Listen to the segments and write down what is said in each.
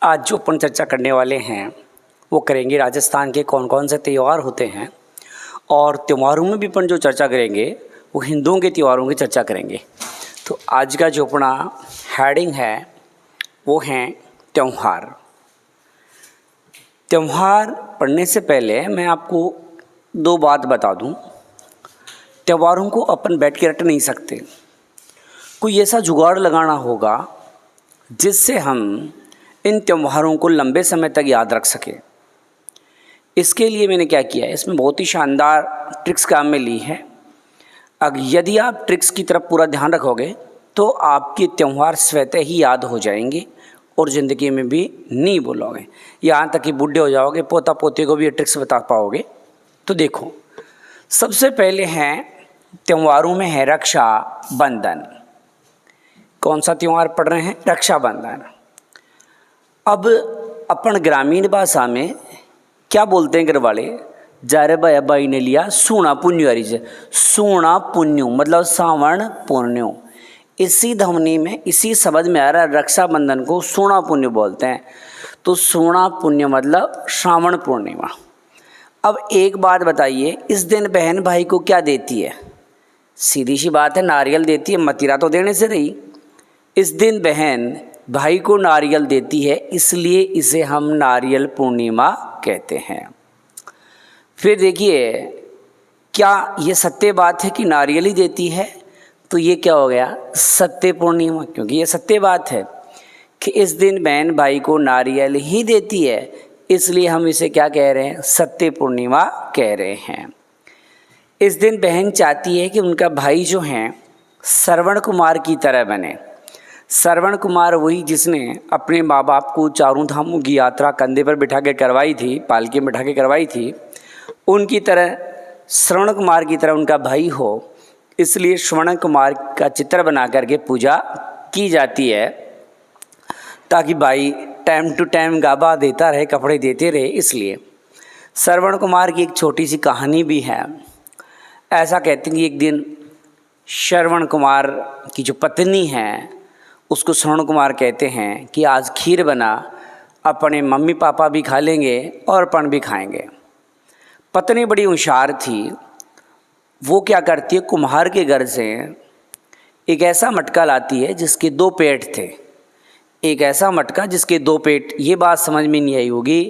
आज जो अपन चर्चा करने वाले हैं वो करेंगे राजस्थान के कौन कौन से त्यौहार होते हैं, और त्योहारों में भी अपन जो चर्चा करेंगे वो हिंदुओं के त्योहारों की चर्चा करेंगे। तो आज का जो अपना हेडिंग है वो हैं त्यौहार। त्यौहार पढ़ने से पहले मैं आपको दो बात बता दूं। त्योहारों को अपन बैठ के रट नहीं सकते, कोई ऐसा जुगाड़ लगाना होगा जिससे हम इन त्योहारों को लंबे समय तक याद रख सकें। इसके लिए मैंने क्या किया है, इसमें बहुत ही शानदार ट्रिक्स काम में ली है। अगर यदि आप ट्रिक्स की तरफ पूरा ध्यान रखोगे तो आपके त्यौहार स्वतः ही याद हो जाएंगे और ज़िंदगी में भी नहीं भूलोगे, यहाँ तक कि बूढ़े हो जाओगे, पोता पोते को भी ये ट्रिक्स बता पाओगे। तो देखो, सबसे पहले हैं त्योहारों में है रक्षाबंधन। कौन सा त्यौहार पढ़ रहे हैं? रक्षाबंधन। अब अपन ग्रामीण भाषा में क्या बोलते हैं घर वाले? जारे भाई बाई ने लिया सूना पुण्य से। सूना पुण्य मतलब सावन पुण्य। इसी ध्वनि में, इसी शब्द में आ रहा है रक्षाबंधन को सूना पुण्य बोलते हैं। तो सूना पुण्य मतलब श्रावण पूर्णिमा। अब एक बात बताइए, इस दिन बहन भाई को क्या देती है? सीधी सी बात है, नारियल देती है। मदिरा तो देने से रही। इस दिन बहन भाई को नारियल देती है, इसलिए इसे हम नारियल पूर्णिमा कहते हैं। फिर देखिए, क्या ये सत्य बात है कि नारियल ही देती है? तो ये क्या हो गया? सत्य पूर्णिमा, क्योंकि ये सत्य बात है कि इस दिन बहन भाई को नारियल ही देती है, इसलिए हम इसे क्या कह रहे हैं? सत्य पूर्णिमा कह रहे हैं। इस दिन बहन चाहती है कि उनका भाई जो हैं श्रवण कुमार की तरह बने। श्रवण कुमार वही जिसने अपने माँ बाप को चारों धामों की यात्रा कंधे पर बिठा के करवाई थी, पालकी में बिठा के करवाई थी। उनकी तरह श्रवण कुमार की तरह उनका भाई हो, इसलिए श्रवण कुमार का चित्र बना करके पूजा की जाती है, ताकि भाई टाइम टू टाइम गाबा देता रहे, कपड़े देते रहे। इसलिए श्रवण कुमार की एक छोटी सी कहानी भी है। ऐसा कहते हैं कि एक दिन श्रवण कुमार की जो पत्नी है उसको श्रवण कुमार कहते हैं कि आज खीर बना, अपने मम्मी पापा भी खा लेंगे और अपन भी खाएंगे। पत्नी बड़ी होशियार थी। वो क्या करती है, कुम्हार के घर से एक ऐसा मटका लाती है जिसके दो पेट थे। एक ऐसा मटका जिसके दो पेट। ये बात समझ में नहीं आई होगी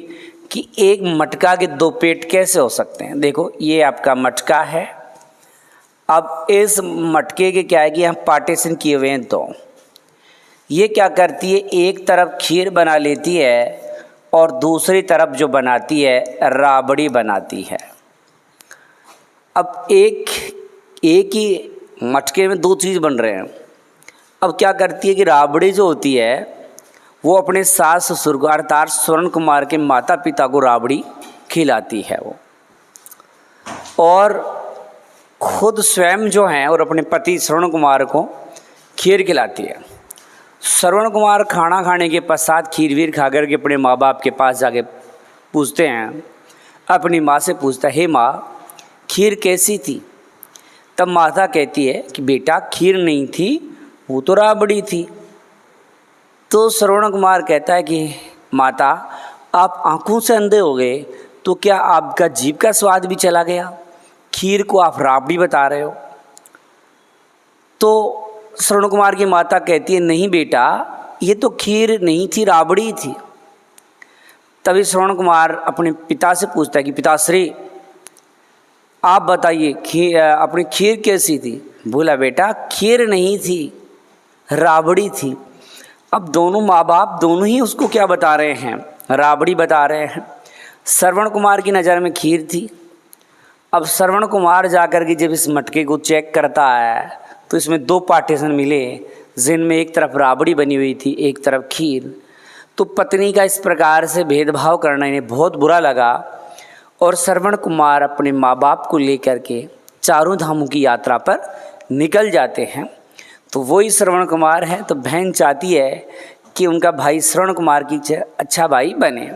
कि एक मटका के दो पेट कैसे हो सकते हैं। देखो, ये आपका मटका है। अब इस मटके के क्या है कि यहाँ पार्टीशन किए हुए हैं, तो ये क्या करती है, एक तरफ खीर बना लेती है और दूसरी तरफ जो बनाती है राबड़ी बनाती है। अब एक ही मटके में दो चीज़ बन रहे हैं। अब क्या करती है कि राबड़ी जो होती है वो अपने सास ससुर को अर्थात श्रवण कुमार के माता पिता को राबड़ी खिलाती है वो, और खुद स्वयं जो हैं और अपने पति श्रवण कुमार को खीर खिलाती है। श्रवण कुमार खाना खाने के पश्चात खीर वीर खा कर के अपने माँ बाप के पास जाके पूछते हैं, अपनी माँ से पूछता है, हे माँ खीर कैसी थी? तब माता कहती है कि बेटा खीर नहीं थी, वो तो राबड़ी थी। तो श्रवण कुमार कहता है कि माता आप आँखों से अंधे हो गए, तो क्या आपका जीभ का स्वाद भी चला गया? खीर को आप राबड़ी बता रहे हो। तो श्रवण कुमार की माता कहती है, नहीं बेटा, ये तो खीर नहीं थी, राबड़ी थी। तभी श्रवण कुमार अपने पिता से पूछता है कि पिताश्री आप बताइए अपनी खीर कैसी थी? बोला, बेटा खीर नहीं थी, राबड़ी थी। अब दोनों माँ बाप दोनों ही उसको क्या बता रहे हैं? राबड़ी बता रहे हैं। श्रवण कुमार की नज़र में खीर थी। अब श्रवण कुमार जाकर के जब इस मटके को चेक करता है तो इसमें दो पार्टीशन मिले, जिनमें एक तरफ राबड़ी बनी हुई थी, एक तरफ खीर। तो पत्नी का इस प्रकार से भेदभाव करना इन्हें बहुत बुरा लगा, और श्रवण कुमार अपने माँ बाप को लेकर के चारों धामों की यात्रा पर निकल जाते हैं। तो वही श्रवण कुमार है। तो बहन चाहती है कि उनका भाई श्रवण कुमार की अच्छा भाई बने।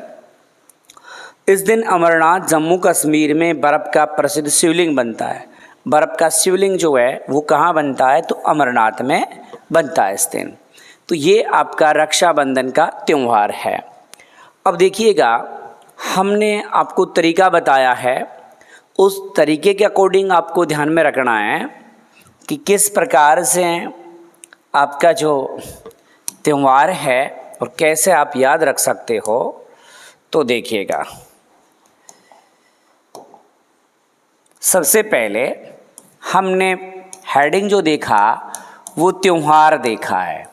इस दिन अमरनाथ जम्मू कश्मीर में बर्फ़ का प्रसिद्ध शिवलिंग बनता है। बर्फ़ का शिवलिंग जो है वो कहाँ बनता है? तो अमरनाथ में बनता है इस दिन। तो ये आपका रक्षाबंधन का त्यौहार है। अब देखिएगा, हमने आपको तरीका बताया है, उस तरीके के अकॉर्डिंग आपको ध्यान में रखना है कि किस प्रकार से आपका जो त्यौहार है और कैसे आप याद रख सकते हो। तो देखिएगा, सबसे पहले हमने हेडिंग जो देखा वो त्यौहार देखा है।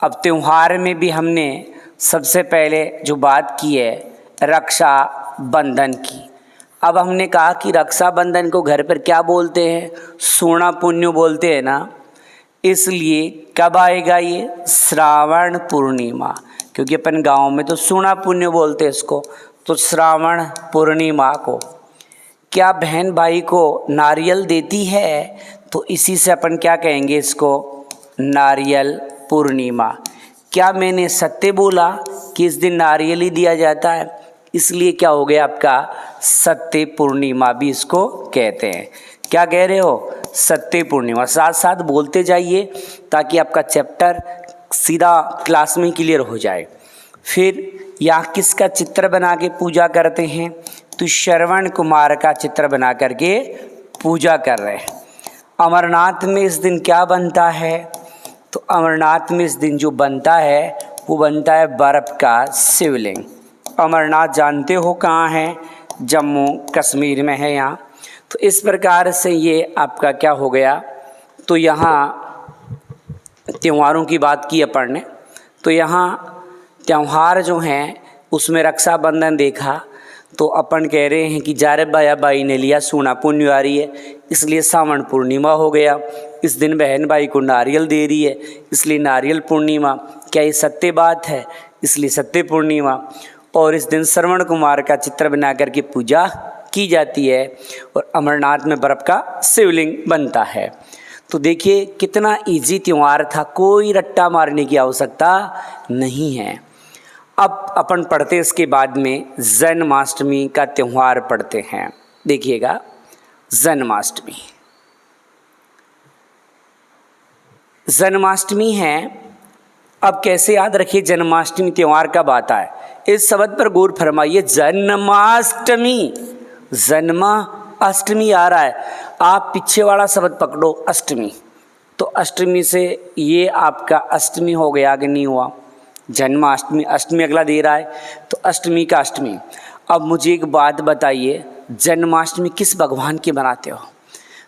अब त्यौहार में भी हमने सबसे पहले जो बात की है रक्षा बंधन की। अब हमने कहा कि रक्षाबंधन को घर पर क्या बोलते हैं, सोना पुण्य बोलते हैं ना, इसलिए कब आएगा ये, श्रावण पूर्णिमा, क्योंकि अपन गांव में तो सोना पुण्य बोलते हैं इसको। तो श्रावण पूर्णिमा को क्या बहन भाई को नारियल देती है, तो इसी से अपन क्या कहेंगे इसको, नारियल पूर्णिमा। क्या मैंने सत्य बोला कि इस दिन नारियल ही दिया जाता है, इसलिए क्या हो गया आपका सत्य पूर्णिमा भी इसको कहते हैं। क्या कह रहे हो, सत्य पूर्णिमा। साथ साथ बोलते जाइए ताकि आपका चैप्टर सीधा क्लास में क्लियर हो जाए। फिर यहाँ किसका चित्र बना के पूजा करते हैं, तो श्रवण कुमार का चित्र बना करके पूजा कर रहे हैं। अमरनाथ में इस दिन क्या बनता है, तो अमरनाथ में इस दिन जो बनता है वो बनता है बर्फ़ का शिवलिंग। अमरनाथ जानते हो कहाँ है, जम्मू कश्मीर में है यहाँ। तो इस प्रकार से ये आपका क्या हो गया। तो यहाँ त्योहारों की बात की अपन ने, तो यहाँ त्यौहार जो हैं उसमें रक्षाबंधन देखा। तो अपन कह रहे हैं कि जारे बाया बाई ने लिया सोना पुण्य आ रही है, इसलिए सावन पूर्णिमा हो गया। इस दिन बहन भाई को नारियल दे रही है, इसलिए नारियल पूर्णिमा। क्या ये सत्य बात है, इसलिए सत्य पूर्णिमा। और इस दिन श्रवण कुमार का चित्र बना करके पूजा की जाती है और अमरनाथ में बर्फ़ का शिवलिंग बनता है। तो देखिए कितना इजी त्यौहार था, कोई रट्टा मारने की आवश्यकता नहीं है। अब अपन पढ़ते हैं इसके बाद में जन्माष्टमी का त्यौहार पढ़ते हैं। देखिएगा, जन्माष्टमी, जन्माष्टमी है। अब कैसे याद रखिए जन्माष्टमी त्यौहार कब आता है, इस शब्द पर गौर फरमाइए। जन्माष्टमी, जन्मा अष्टमी आ रहा है, आप पीछे वाला शब्द पकड़ो अष्टमी। तो अष्टमी से ये आपका अष्टमी हो गया, आगे नहीं हुआ। जन्माष्टमी, अष्टमी अगला दे रहा है, तो अष्टमी का अष्टमी। अब मुझे एक बात बताइए, जन्माष्टमी किस भगवान की मनाते हो,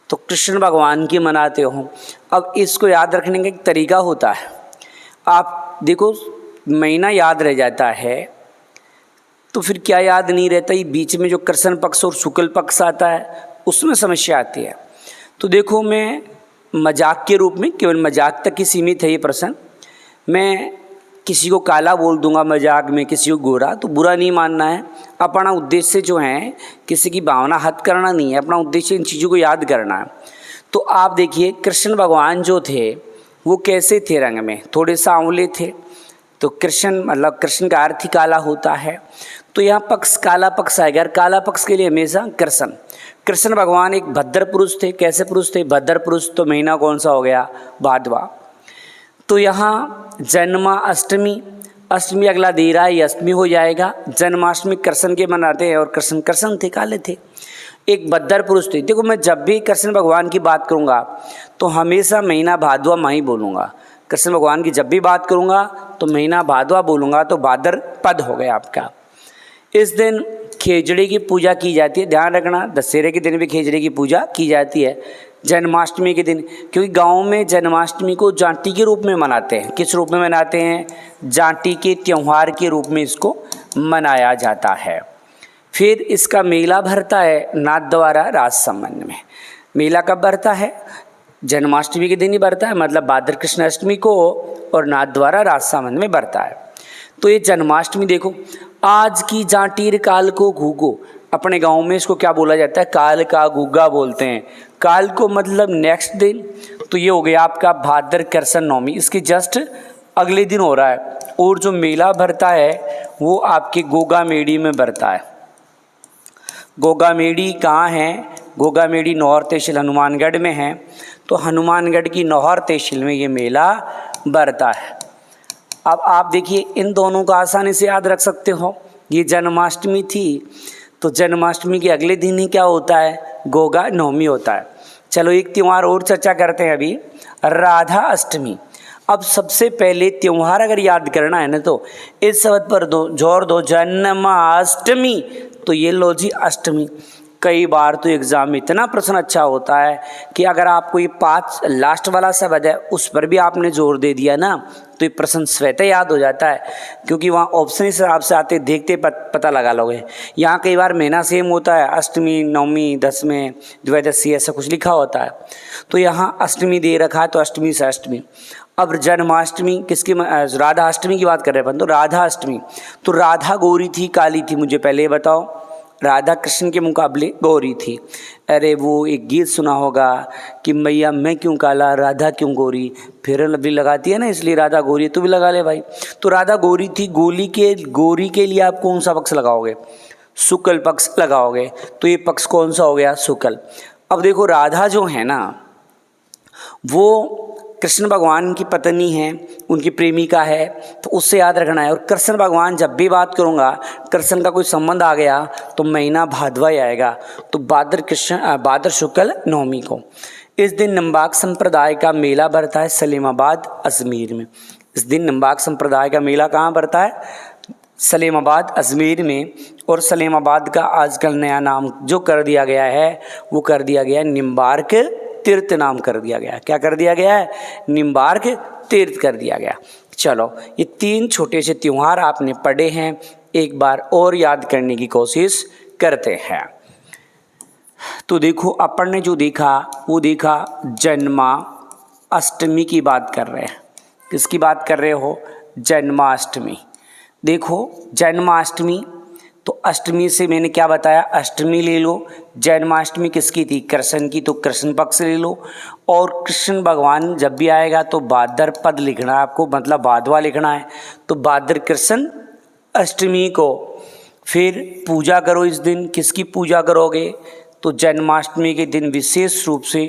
तो कृष्ण भगवान की मनाते हो। अब इसको याद रखने का एक तरीका होता है। आप देखो, महीना याद रह जाता है, तो फिर क्या याद नहीं रहता, ये बीच में जो कृष्ण पक्ष और शुक्ल पक्ष आता है उसमें समस्या आती है। तो देखो, मैं मजाक के रूप में, केवल मजाक तक ही सीमित है ये प्रश्न, मैं किसी को काला बोल दूंगा मजाक में, किसी को गोरा, तो बुरा नहीं मानना है। अपना उद्देश्य जो है किसी की भावना हत करना नहीं है, अपना उद्देश्य इन चीज़ों को याद करना है। तो आप देखिए, कृष्ण भगवान जो थे वो कैसे थे, रंग में थोड़े सांवले थे। तो कृष्ण मतलब कृष्ण का अर्थ ही काला होता है। तो यहाँ पक्ष काला पक्ष आएगा, काला पक्ष के लिए हमेशा कृष्ण। कृष्ण भगवान एक भद्र पुरुष थे। कैसे पुरुष थे, भद्र पुरुष। तो महीना कौन सा हो गया, भादवा। तो यहाँ जन्माष्टमी, अष्टमी अगला दे रहा है, ये अष्टमी हो जाएगा। जन्माष्टमी कृष्ण के मनाते हैं, और कृष्ण थे, काले थे, एक भद्र पुरुष थे। देखो, मैं जब भी कृष्ण भगवान की बात करूँगा तो हमेशा महीना भादवा माह ही बोलूँगा। कृष्ण भगवान की जब भी बात करूँगा तो महीना भादवा बोलूँगा, तो भाद्रपद हो गया आपका। इस दिन खेजड़ी की पूजा की जाती है, ध्यान रखना, दशहरे के दिन भी खेजड़ी की पूजा की जाती है, जन्माष्टमी के दिन। क्योंकि गांव में जन्माष्टमी को जांटी के रूप में मनाते हैं। किस रूप में मनाते हैं, जांटी के त्यौहार के रूप में इसको मनाया जाता है। फिर इसका मेला भरता है नाथद्वारा राजसमंद में। मेला कब भरता है, जन्माष्टमी के दिन ही भरता है, मतलब भाद्र कृष्ण अष्टमी को, और नाथद्वारा राजसमंद में भरता है। तो ये जन्माष्टमी देखो, आज की जांटीर काल को घूगो, अपने गांव में इसको क्या बोला जाता है, काल का गुग्गा बोलते हैं। काल को मतलब नेक्स्ट दिन। तो ये हो गया आपका भाद्र कृष्ण नवमी, इसके जस्ट अगले दिन हो रहा है। और जो मेला भरता है वो आपके गोगा मेड़ी में भरता है। गोगा मेड़ी कहाँ है, गोगा मेड़ी नौहर तहसील हनुमानगढ़ में है। तो हनुमानगढ़ की नौहर तहसील में ये मेला भरता है। अब आप देखिए इन दोनों को आसानी से याद रख सकते हो। ये जन्माष्टमी थी, तो जन्माष्टमी के अगले दिन ही क्या होता है, गोगा नवमी होता है। चलो एक त्यौहार और चर्चा करते हैं अभी, राधा अष्टमी। अब सबसे पहले त्यौहार अगर याद करना है ना तो इस शब्द पर जोर दो, जन्माष्टमी, तो ये लो जी अष्टमी। कई बार तो एग्ज़ाम में इतना प्रश्न अच्छा होता है कि अगर आपको ये 5 लास्ट वाला शब्द है उस पर भी आपने जोर दे दिया ना तो ये प्रश्न स्वतः याद हो जाता है, क्योंकि वहाँ ऑप्शन इस हिसाब से आते देखते पता लगा लोगे। यहाँ कई बार महीना सेम होता है, अष्टमी, नवमी, दसवें, द्वादशी ऐसा कुछ लिखा होता है, तो यहाँ अष्टमी दे रखा है तो अष्टमी से अष्टमी। अब जन्माष्टमी किसकी, राधा अष्टमी की बात कर रहे हैं अपन, तो राधा अष्टमी, तो राधा गोरी थी काली थी, मुझे पहले बताओ। राधा कृष्ण के मुकाबले गौरी थी। अरे वो एक गीत सुना होगा कि मैया मैं क्यों काला राधा क्यों गोरी, फेयर लवली लगाती है ना इसलिए राधा गोरी, तू भी लगा ले भाई। तो राधा गोरी थी, गोरी के लिए आप कौन सा पक्ष लगाओगे, शुक्ल पक्ष लगाओगे, तो ये पक्ष कौन सा हो गया, शुक्ल। अब देखो राधा जो है ना वो कृष्ण भगवान की पत्नी है, उनकी प्रेमिका है, तो उससे याद रखना है। और कृष्ण भगवान जब भी बात करूँगा, कृष्ण का कोई संबंध आ गया तो महीना भादवा ही आएगा, तो भाद्र शुक्ल नवमी को इस दिन नंबाक संप्रदाय का मेला भरता है सलेमाबाद अजमेर में। इस दिन नंबाक संप्रदाय का मेला कहाँ भरता है, सलेमाबाद अजमेर में। और सलेमाबाद का आजकल नया नाम जो कर दिया गया है वो कर दिया गया है निम्बार्क तीर्थ नाम कर दिया गया। क्या कर दिया गया है, निम्बार्क तीर्थ कर दिया गया। चलो ये 3 छोटे से त्यौहार आपने पढ़े हैं, एक बार और याद करने की कोशिश करते हैं। तो देखो अपन ने जो देखा वो देखा जन्माष्टमी की बात कर रहे हैं। किसकी बात कर रहे हो, जन्माष्टमी। देखो जन्माष्टमी, तो अष्टमी से मैंने क्या बताया, अष्टमी ले लो। जन्माष्टमी किसकी थी, कृष्ण की, तो कृष्ण पक्ष ले लो। और कृष्ण भगवान जब भी आएगा तो भाद्रपद लिखना है आपको, मतलब भादवा लिखना है, तो भाद्र कृष्ण अष्टमी को फिर पूजा करो। इस दिन किसकी पूजा करोगे, तो जन्माष्टमी के दिन विशेष रूप से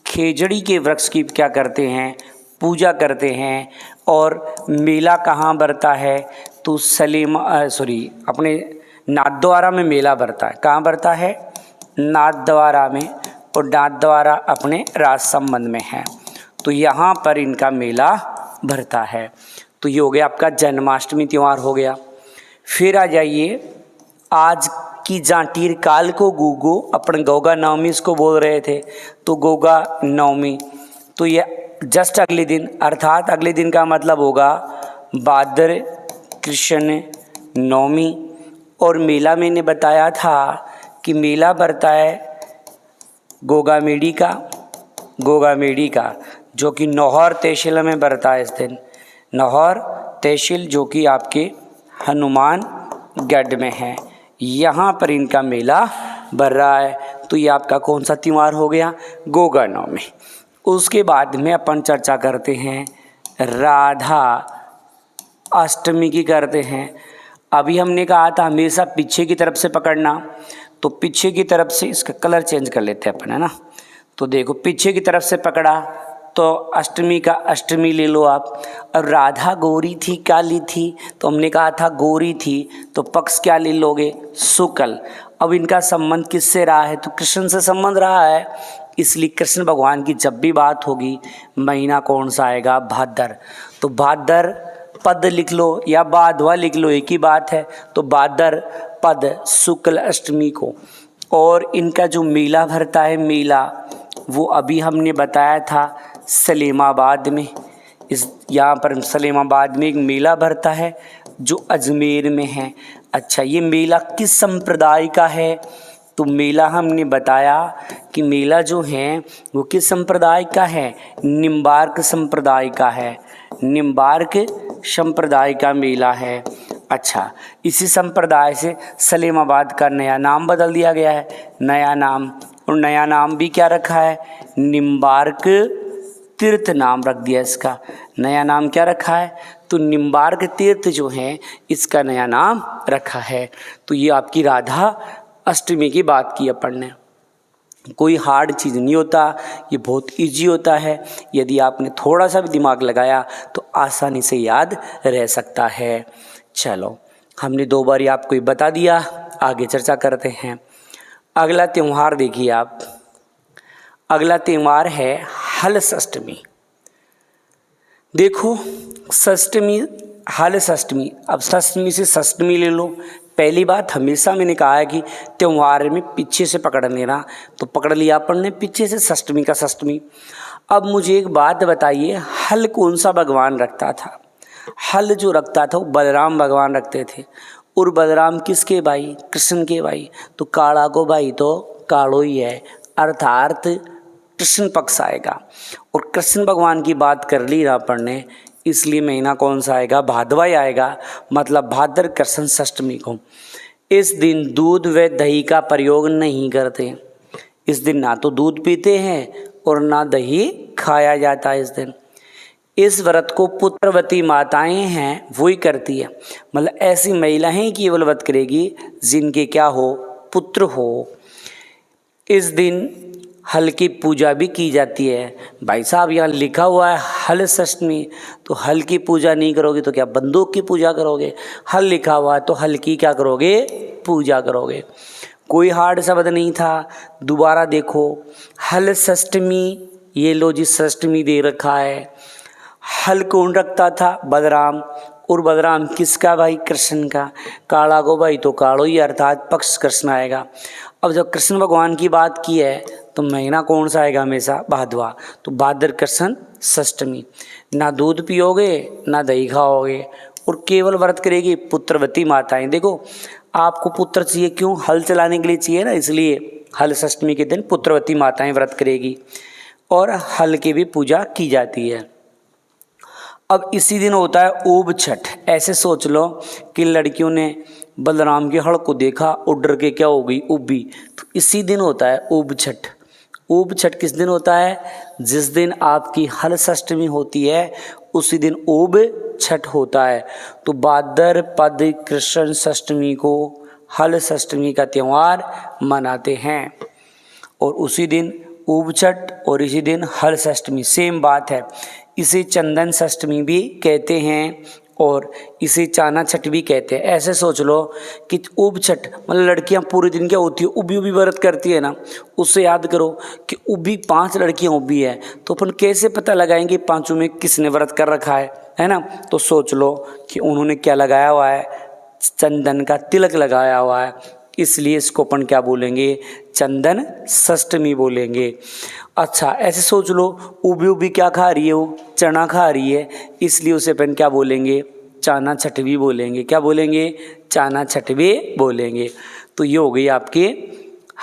खेजड़ी के वृक्ष की क्या करते हैं, पूजा करते हैं। और मेला कहाँ भरता है, तो अपने नाथद्वारा में मेला भरता है। कहाँ भरता है, नाथद्वारा में, और नाथद्वारा अपने राज संबंध में है, तो यहाँ पर इनका मेला भरता है। तो ये हो गया आपका जन्माष्टमी त्यौहार हो गया। फिर आ जाइए, आज की जांटीर काल को गूगो, अपन गोगा नवमी इसको बोल रहे थे, तो गोगा नवमी, तो ये जस्ट अगले दिन, अर्थात अगले दिन का मतलब होगा भाद्र कृष्ण नवमी। और मेला मैंने बताया था कि मेला भरता है गोगामेडी का, जो कि नौहर तहसील में भरता है इस दिन। नौहर तहसील जो कि आपके हनुमानगढ़ में है, यहाँ पर इनका मेला भर रहा है। तो ये आपका कौन सा त्यौहार हो गया, गोगा नवमी। उसके बाद में अपन चर्चा करते हैं राधा अष्टमी की करते हैं। अभी हमने कहा था हमेशा पीछे की तरफ से पकड़ना, तो पीछे की तरफ से इसका कलर चेंज कर लेते हैं अपन, है ना। तो देखो पीछे की तरफ से पकड़ा तो अष्टमी का अष्टमी ले लो आप। और राधा गोरी थी काली थी, तो हमने कहा था गोरी थी, तो पक्ष क्या ले लोगे, शुक्ल। अब इनका संबंध किससे रहा है, तो कृष्ण से संबंध रहा है, इसलिए कृष्ण भगवान की जब भी बात होगी महीना कौन सा आएगा, भाद्र। तो भाद्र पद लिख लो या भादवा लिख लो, एक ही बात है। तो भाद्र पद शुक्ल अष्टमी को। और इनका जो मेला भरता है, मेला वो अभी हमने बताया था सलेमाबाद में। यहाँ पर सलेमाबाद में एक मेला भरता है जो अजमेर में है। अच्छा, ये मेला किस संप्रदाय का है, तो मेला हमने बताया कि मेला जो है वो किस संप्रदाय का है, निम्बार्क संप्रदाय का है। निम्बार्क संप्रदाय का मेला है। अच्छा, इसी संप्रदाय से सलेमाबाद का नया नाम बदल दिया गया है, नया नाम। और नया नाम भी क्या रखा है, निम्बार्क तीर्थ नाम रख दिया इसका। नया नाम क्या रखा है, तो निम्बार्क तीर्थ जो है इसका नया नाम रखा है। तो ये आपकी राधा अष्टमी की बात की अपन ने। कोई हार्ड चीज़ नहीं होता, ये बहुत इजी होता है। यदि आपने थोड़ा सा भी दिमाग लगाया तो आसानी से याद रह सकता है। चलो, हमने 2 बार आपको ये बता दिया, आगे चर्चा करते हैं। अगला त्यौहार देखिए आप, अगला त्यौहार है हल षष्ठमी। देखो षष्ठमी, हल षष्ठमी, अब षष्ठमी से षष्ठमी ले लो। पहली बात, हमेशा मैंने कहा है कि त्यौहार में पीछे से पकड़ लेना, तो पकड़ लिया अपन ने पीछे से षष्ठमी का षष्ठमी। अब मुझे एक बात बताइए, हल कौन सा भगवान रखता था? हल जो रखता था वो बलराम भगवान रखते थे। और बलराम किसके भाई? कृष्ण के भाई। तो काला को भाई तो कालो ही है, अर्थात कृष्ण पक्ष आएगा। और कृष्ण भगवान की बात कर ली ना अपन ने, इसलिए महीना कौन सा आएगा? भादवाई आएगा, मतलब भाद्र कृष्ण षष्ठमी को। इस दिन दूध व दही का प्रयोग नहीं करते। इस दिन ना तो दूध पीते हैं और ना दही खाया जाता है इस दिन। इस व्रत को पुत्रवती माताएं हैं वही करती है, मतलब ऐसी महिलाएं केवल व्रत करेगी जिनके क्या हो? पुत्र हो। इस दिन हल की पूजा भी की जाती है। भाई साहब यहाँ लिखा हुआ है हल षष्ठमी, तो हल की पूजा नहीं करोगे तो क्या बंदूक की पूजा करोगे? हल लिखा हुआ है तो हल की क्या करोगे? पूजा करोगे। कोई हार्ड शब्द नहीं था। दोबारा देखो, हल षष्ठमी, ये लो जी षष्ठमी दे रखा है। हल कौन रखता था? बलराम। और बलराम किसका भाई? कृष्ण का। काला को भाई तो कालो ही, अर्थात पक्ष कृष्ण आएगा। अब जब कृष्ण भगवान की बात की है तो महीना कौन सा आएगा? हमेशा भादवा। तो भाद्र कृष्ण षष्ठमी। ना दूध पियोगे ना दही खाओगे और केवल व्रत करेगी पुत्रवती माताएं। देखो आपको पुत्र चाहिए, क्यों? हल चलाने के लिए चाहिए ना, इसलिए हल षष्ठमी के दिन पुत्रवती माताएं व्रत करेगी और हल की भी पूजा की जाती है। अब इसी दिन होता है ऊब छठ। ऐसे सोच लो कि लड़कियों ने बलराम के हड़ को देखा और डर के क्या हो गई? उबी। तो इसी दिन होता है ऊब छठ। ऊब छठ किस दिन होता है? जिस दिन आपकी हल षष्ठमी होती है उसी दिन ऊब छठ होता है। तो भाद्रपद कृष्ण षष्ठमी को हल षष्ठमी का त्यौहार मनाते हैं और उसी दिन ऊब छठ और इसी दिन हल षष्ठमी, सेम बात है। इसे चंदन षष्ठमी भी कहते हैं और इसे चाना छठ भी कहते हैं। ऐसे सोच लो कि ऊब छठ मतलब लड़कियां पूरे दिन क्या होती है? उबी उबी व्रत करती है ना। उससे याद करो कि उबी 5 लड़कियां उबी है, तो अपन कैसे पता लगाएंगे पांचों में किसने व्रत कर रखा है ना? तो सोच लो कि उन्होंने क्या लगाया हुआ है? चंदन का तिलक लगाया हुआ है, इसलिए इसको अपन क्या बोलेंगे? चंदन षष्ठमी बोलेंगे। अच्छा ऐसे सोच लो उबी उबी क्या खा रही है? वो चना खा रही है, इसलिए उसे अपन क्या बोलेंगे? चाना छठवी बोलेंगे। क्या बोलेंगे? चाना छठवी बोलेंगे। तो ये हो गई आपके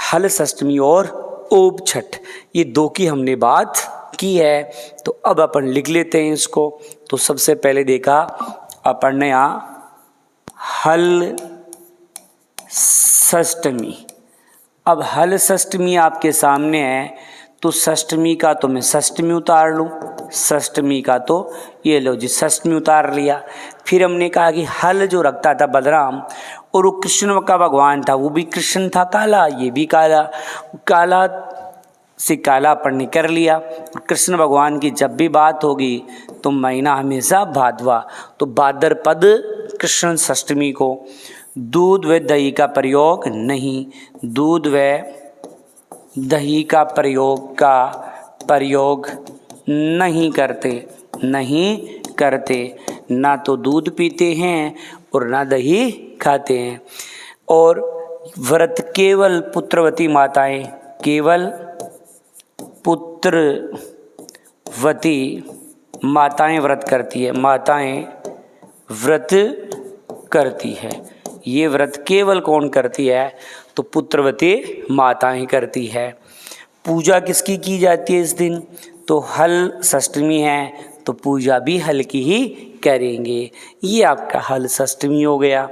हल षष्ठमी और ऊब छठ, ये 2 की हमने बात की है। तो अब अपन लिख लेते हैं इसको। तो सबसे पहले देखा अपन ने यहाँ हल षष्ठमी। अब हल षष्ठमी आपके सामने है, तो षष्ठमी का तो मैं षष्ठमी उतार लूँ, षष्ठमी का तो ये लो जी षष्ठमी उतार लिया। फिर हमने कहा कि हल जो रखता था बलराम और वो कृष्ण का भगवान था, वो भी कृष्ण था काला, ये भी काला, काला से काला अपन ने कर लिया। कृष्ण भगवान की जब भी बात होगी तो महीना हमेशा भादवा। तो भाद्रपद कृष्ण षष्ठमी को दूध व दही का प्रयोग नहीं, दूध व दही का प्रयोग नहीं करते, ना तो दूध पीते हैं और ना दही खाते हैं। और व्रत केवल पुत्रवती माताएं, केवल पुत्रवती माताएं व्रत करती है, माताएं व्रत करती है। ये व्रत केवल कौन करती है? तो पुत्रवती माताएं करती है। पूजा किसकी की जाती है इस दिन? तो हल षष्ठमी है तो पूजा भी हल की ही करेंगे। ये आपका हल षष्ठमी हो गया।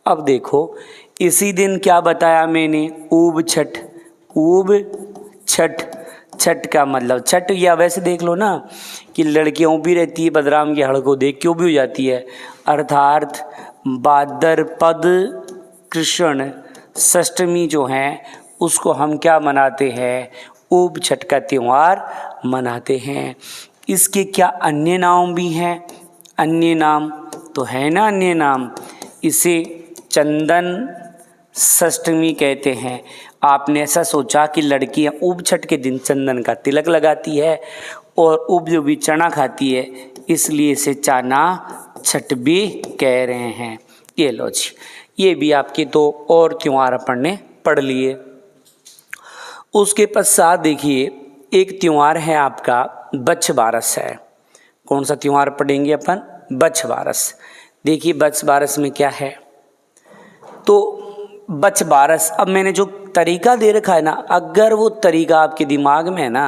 अब देखो इसी दिन क्या बताया मैंने? ऊब छठ। ऊब छठ, छठ का मतलब छठ, या वैसे देख लो ना कि लड़कियां भी रहती है, बलराम के हड़ को देख के भी हो जाती है, अर्थात भाद्रपद कृष्ण षष्ठमी जो है उसको हम क्या मनाते हैं? ऊब छठ का त्यौहार मनाते हैं। इसके क्या अन्य नाम भी हैं? अन्य नाम तो है ना, अन्य नाम। इसे चंदन षष्ठमी कहते हैं। आपने ऐसा सोचा कि लड़कियां ऊब छठ के दिन चंदन का तिलक लगाती है और ऊब जो भी चना खाती है, इसलिए इसे चाना छठ भी कह रहे हैं। ये लो जी, ये भी आपके दो और त्यौहार अपन ने पढ़ लिए। उसके पश्चात देखिए एक त्यौहार है आपका बच्छ बारस है। कौन सा त्यौहार पढ़ेंगे अपन? बच्छ बारस। देखिए बच्छ बारस में क्या है, तो बच्छ बारस, अब मैंने जो तरीका दे रखा है ना, अगर वो तरीका आपके दिमाग में है ना,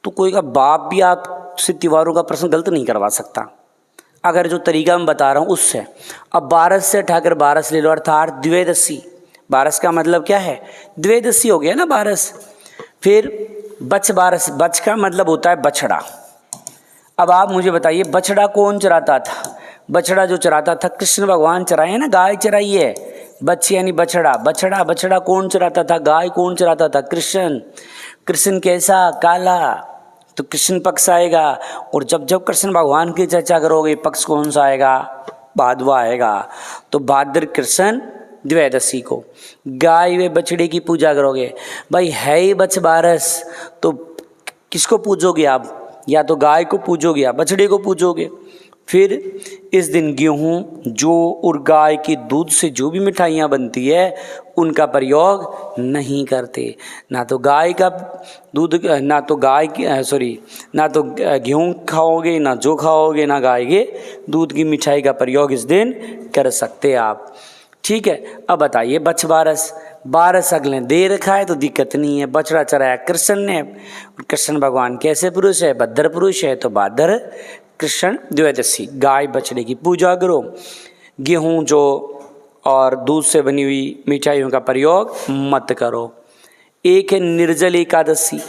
तो कोई का बाप भी आपसे त्योहारों का प्रश्न गलत नहीं करवा सकता, अगर जो तरीका मैं बता रहा हूँ उससे। अब बारस से उठाकर बारस ले लो, अर्थात द्वेदशी। बारस का मतलब क्या है? द्वेदशी हो गया ना बारस। फिर बच्छ बारस, बच्छ का मतलब होता है बछड़ा। अब आप मुझे बताइए बछड़ा कौन चराता था? बछड़ा जो चराता था कृष्ण भगवान चराए हैं ना, गाय चराई है। बच्चे यानी बछड़ा, बछड़ा बछड़ा कौन चराता था? गाय कौन चराता था? कृष्ण। कृष्ण कैसा? काला, तो कृष्ण पक्ष आएगा। और जब जब कृष्ण भगवान की चर्चा करोगे, पक्ष कौन सा आएगा? भादवा आएगा। तो भाद्र कृष्ण द्वेदशी को गाय व बछड़े की पूजा करोगे। भाई है ही बच्छ बारस, तो किसको पूजोगे आप? या तो गाय को पूजोगे या बछड़े को पूजोगे। फिर इस दिन गेहूँ, जौ और गाय के दूध से जो भी मिठाइयाँ बनती है उनका प्रयोग नहीं करते। ना तो गाय का दूध, ना तो गाय की ना तो गेहूँ खाओगे, ना जौ खाओगे, ना गाय के दूध की मिठाई का प्रयोग इस दिन कर सकते आप। ठीक है। अब बताइए बच्छ बारस, बारस अगले दे रखा है तो दिक्कत नहीं है। बछड़ा चराया कृष्ण ने, कृष्ण भगवान कैसे पुरुष है? भद्र पुरुष है, तो भाद्र कृष्ण द्वेदशी, गाय बछड़े की पूजा करो। गेहूँ जो और दूध से बनी हुई मिठाइयों का प्रयोग मत करो। एक है निर्जल एकादशी।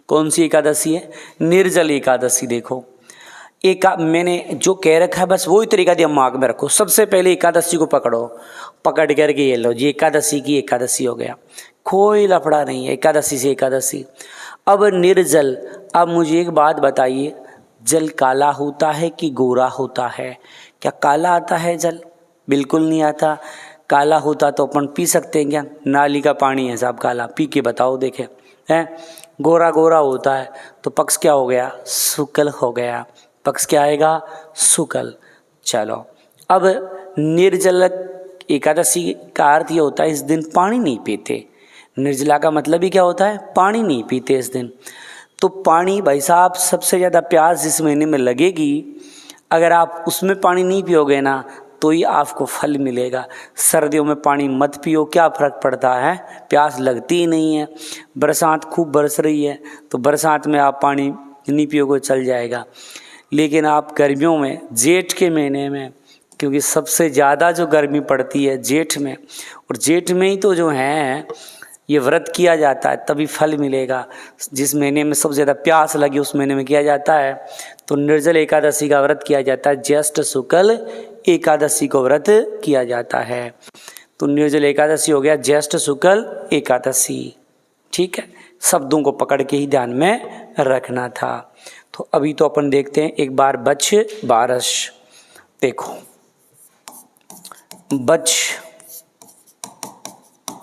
कौन सी एकादशी है? निर्जल एकादशी। देखो मैंने जो कह रखा है बस वही तरीका दिमाग में रखो। सबसे पहले एकादशी को पकड़ो, पकड़ करके ये लो जी, एकादशी की एकादशी हो गया, कोई लफड़ा नहीं है, एकादशी से एकादशी। अब निर्जल, अब मुझे एक बात बताइए, जल काला होता है कि गोरा होता है? क्या काला आता है जल? बिल्कुल नहीं आता। काला होता तो अपन पी सकते हैं क्या? नाली का पानी है साहब काला, पी के बताओ देखें, है? गोरा गोरा होता है तो पक्ष क्या हो गया? शुक्ल हो गया। पक्ष क्या आएगा? शुक्ल। चलो अब निर्जल एकादशी का अर्थ ये होता है इस दिन पानी नहीं पीते। निर्जला का मतलब ही क्या होता है? पानी नहीं पीते इस दिन। तो पानी भाई साहब, सबसे ज़्यादा प्यास जिस महीने में लगेगी, अगर आप उसमें पानी नहीं पियोगे ना तो ही आपको फल मिलेगा। सर्दियों में पानी मत पियो, क्या फ़र्क पड़ता है? प्यास लगती ही नहीं है। बरसात खूब बरस रही है तो बरसात में आप पानी नहीं पियोगे चल जाएगा, लेकिन आप गर्मियों में, जेठ के महीने में, क्योंकि सबसे ज़्यादा जो गर्मी पड़ती है जेठ में, और जेठ में ही तो जो है ये व्रत किया जाता है, तभी फल मिलेगा। जिस महीने में सबसे ज़्यादा प्यास लगी उस महीने में किया जाता है, तो निर्जल एकादशी का व्रत किया जाता है। ज्येष्ठ शुक्ल एकादशी को व्रत किया जाता है। तो निर्जल एकादशी हो गया ज्येष्ठ शुक्ल एकादशी। ठीक है, शब्दों को पकड़ के ही ध्यान में रखना था। तो अभी तो अपन देखते हैं एक बार बच्छ बारस। देखो बच्छ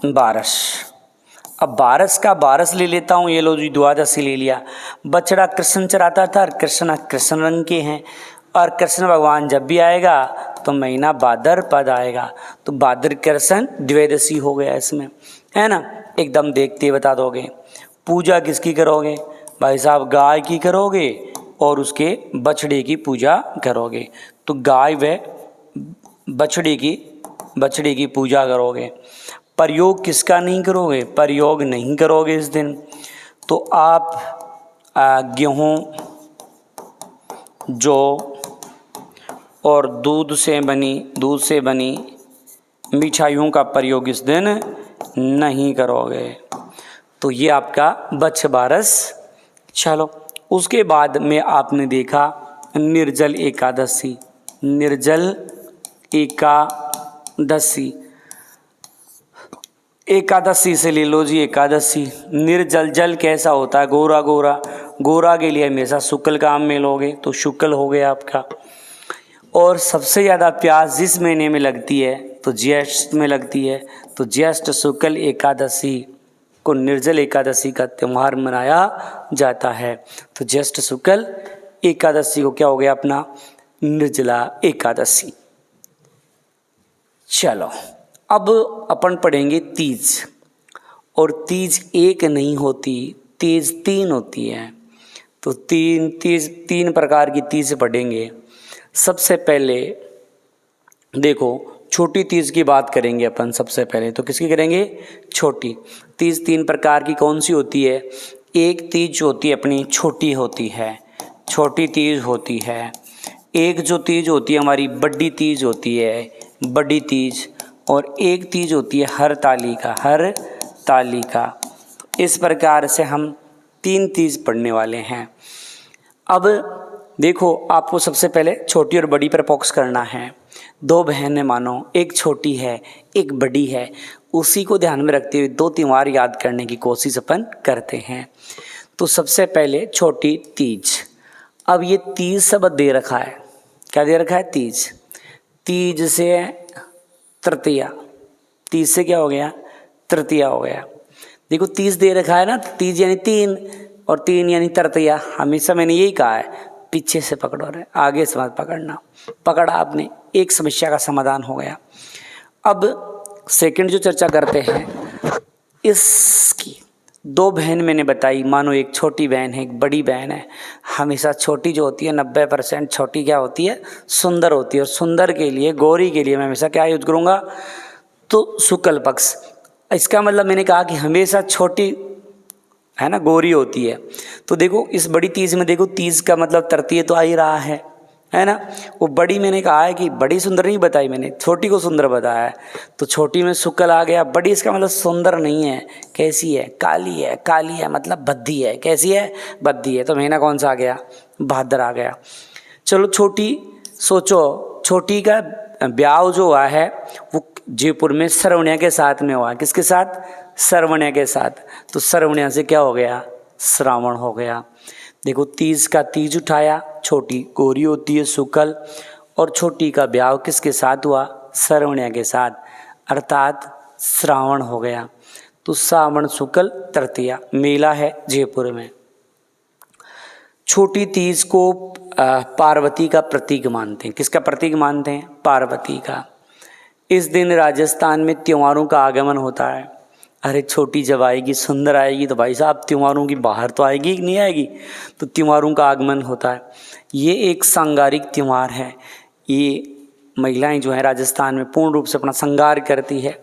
बारस, अब बारस का बारस ले लेता हूँ। ये लो जी, द्वादशी ले लिया। बछड़ा कृष्ण चराता था और कृष्ण कृष्ण रंग के हैं, और कृष्ण भगवान जब भी आएगा तो महीना भाद्रपद आएगा, तो भाद्र कृष्ण द्वेदशी हो गया इसमें, है ना? एकदम देखते बता दोगे। पूजा किसकी करोगे? भाई साहब गाय की करोगे और उसके बछड़े की पूजा करोगे। तो गाय व बछड़े की पूजा करोगे। प्रयोग किसका नहीं करोगे? प्रयोग नहीं करोगे इस दिन। तो आप गेहूँ, जौ और दूध से बनी मिठाइयों का प्रयोग इस दिन नहीं करोगे। तो ये आपका बच्छ बारस। चलो उसके बाद में आपने देखा निर्जल एकादशी। निर्जल एकादशी एकादशी से ले लो जी, एकादशी। निर्जल, जल कैसा होता है? गोरा गोरा। गोरा के लिए हमेशा शुक्ल काम में लोगे तो शुक्ल हो गया आपका। और सबसे ज़्यादा प्यास जिस महीने में लगती है तो ज्येष्ठ में लगती है, तो ज्येष्ठ शुक्ल एकादशी को निर्जल एकादशी का त्यौहार मनाया जाता है। तो ज्येष्ठ शुक्ल एकादशी को क्या हो गया अपना? निर्जला एकादशी। चलो अब अपन पढ़ेंगे तीज। और तीज एक नहीं होती, तीज तीन होती है। तो तीन प्रकार की तीज पढ़ेंगे। सबसे पहले देखो, छोटी तीज की बात करेंगे अपन सबसे पहले। तो किसकी करेंगे? छोटी तीज। तीन प्रकार की कौन सी होती है? एक तीज जो होती है अपनी छोटी होती है, छोटी तीज होती है। एक जो तीज होती है हमारी बड़ी तीज होती है, बड़ी तीज। और एक तीज होती है हरतालिका, हरतालिका। इस प्रकार से हम तीन तीज पढ़ने वाले हैं। अब देखो, आपको सबसे पहले छोटी और बड़ी पर फोकस करना है। दो बहनें मानो, एक छोटी है एक बड़ी है, उसी को ध्यान में रखते हुए दो त्यौहार याद करने की कोशिश अपन करते हैं। तो सबसे पहले छोटी तीज। अब ये तीज शब्द दे रखा है, क्या दे रखा है? तीज। तीज से तृतीया, तीज से क्या हो गया? तृतीया हो गया। देखो तीज दे रखा है ना, तीज यानी तीन, और तीन यानी तृतीया। हमेशा मैंने यही कहा है, पीछे से पकड़ो रे, आगे से मत पकड़ना। पकड़ा आपने, एक समस्या का समाधान हो गया। अब सेकंड जो चर्चा करते हैं इसकी, दो बहन मैंने बताई, मानो एक छोटी बहन है एक बड़ी बहन है। हमेशा छोटी जो होती है 90% छोटी क्या होती है? सुंदर होती है। और सुंदर के लिए, गोरी के लिए मैं हमेशा क्या यूज करूँगा? तो शुक्ल पक्ष। इसका मतलब मैंने कहा कि हमेशा छोटी है ना गोरी होती है। तो देखो इस बड़ी तीज में, देखो तीज का मतलब तृतीय तो आ ही रहा है ना। वो बड़ी मैंने कहा है कि बड़ी सुंदर नहीं बताई मैंने, छोटी को सुंदर बताया है। तो छोटी में शुक्ल आ गया। बड़ी इसका मतलब सुंदर नहीं है, कैसी है? काली है। काली है मतलब बद्धी है। कैसी है? बद्धी है। तो महीना कौन सा आ गया? भाद्र आ गया। चलो छोटी सोचो, छोटी का ब्याह जो हुआ है वो जयपुर में सरवणिया के साथ में हुआ। किसके साथ? सरवणिया के साथ। तो सरवणिया से क्या हो गया? श्रावण हो गया। देखो तीज का तीज उठाया, छोटी गोरी होती है शुक्ल, और छोटी का ब्याह किसके साथ हुआ? सरवणिया के साथ, अर्थात श्रावण हो गया। तो श्रावण शुक्ल तृतीया मेला है जयपुर में। छोटी तीज को पार्वती का प्रतीक मानते हैं। किसका प्रतीक मानते हैं? पार्वती का। इस दिन राजस्थान में त्योहारों का आगमन होता है। अरे छोटी जब आएगी, सुंदर आएगी, तो भाई साहब त्योहारों की बाहर तो आएगी कि नहीं आएगी? तो त्योहारों का आगमन होता है। ये एक सांगारिक त्यौहार है। ये महिलाएं जो हैं राजस्थान में पूर्ण रूप से अपना श्रृंगार करती है।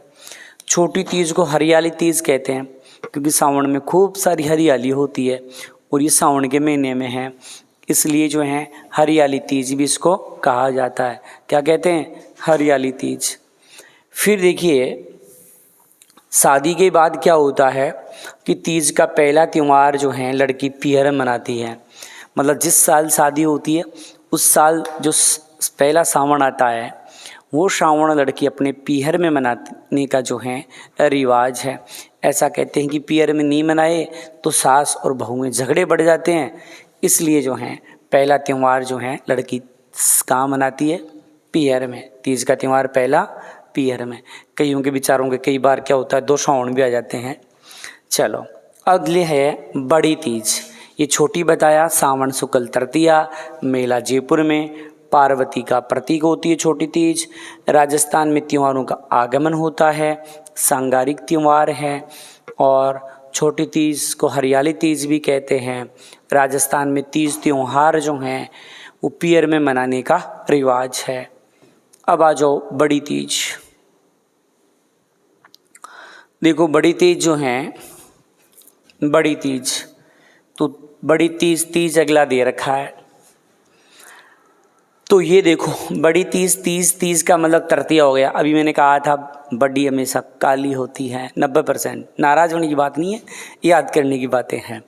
छोटी तीज को हरियाली तीज कहते हैं, क्योंकि सावन में खूब सारी हरियाली होती है और ये सावन के महीने में है, इसलिए जो है हरियाली तीज भी इसको कहा जाता है। क्या कहते हैं? हरियाली तीज। फिर देखिए शादी के बाद क्या होता है कि तीज का पहला त्यौहार जो है लड़की पीहर मनाती है। मतलब जिस साल शादी होती है उस साल जो पहला सावन आता है वो सावन लड़की अपने पीहर में मनाने का जो है रिवाज है। ऐसा कहते हैं कि पीहर में नहीं मनाए तो सास और बहू में झगड़े बढ़ जाते हैं, इसलिए जो है पहला त्यौहार जो है लड़की कहाँ मनाती है? पीहर में। तीज का त्यौहार पहला पीहर में। कईयों के विचारों के कई बार क्या होता है 2 सावन भी आ जाते हैं। चलो अगले है बड़ी तीज। ये छोटी बताया, सावन शुक्ल तृतीया, मेला जयपुर में, पार्वती का प्रतीक होती है छोटी तीज। राजस्थान में त्योहारों का आगमन होता है, सांगारिक त्यौहार है। और छोटी तीज को हरियाली तीज भी कहते हैं। राजस्थान में तीज त्यौहार जो हैं वो पीहर में मनाने का रिवाज है। अब आ जाओ बड़ी तीज। देखो बड़ी तीज जो है, बड़ी तीज, तो बड़ी तीज अगला दे रखा है। तो ये देखो बड़ी तीज का मतलब तृतीया हो गया। अभी मैंने कहा था बड़ी हमेशा काली होती है 90%। नाराज होने की बात नहीं है, याद करने की बातें हैं।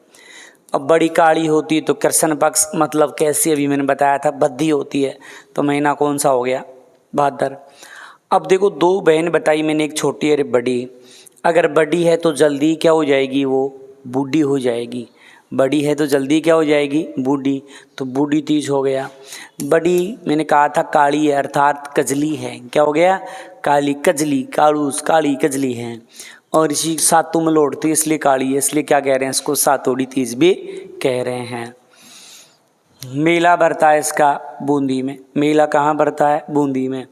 अब बड़ी काली होती है तो कृष्ण पक्ष, मतलब कैसी? अभी मैंने बताया था बद्धी होती है। तो महीना कौन सा हो गया? भाद्र। अब देखो 2 बहन बताई मैंने, एक छोटी और बड़ी। अगर बड़ी है तो जल्दी क्या हो जाएगी, वो बूढ़ी हो जाएगी। बड़ी है तो जल्दी क्या हो जाएगी, बूढ़ी, तो बूढ़ी तीज हो गया। बड़ी मैंने कहा था काली है अर्थात कजली है, क्या हो गया, काली, कजली, कालूस, काली कजली है। और इसी सातों में लौटती इसलिए काली है, इसलिए क्या कह रहे हैं इसको, सातोड़ी तीज भी कह रहे हैं। मेला भरता है इसका बूंदी में। मेला कहाँ भरता है, बूंदी में।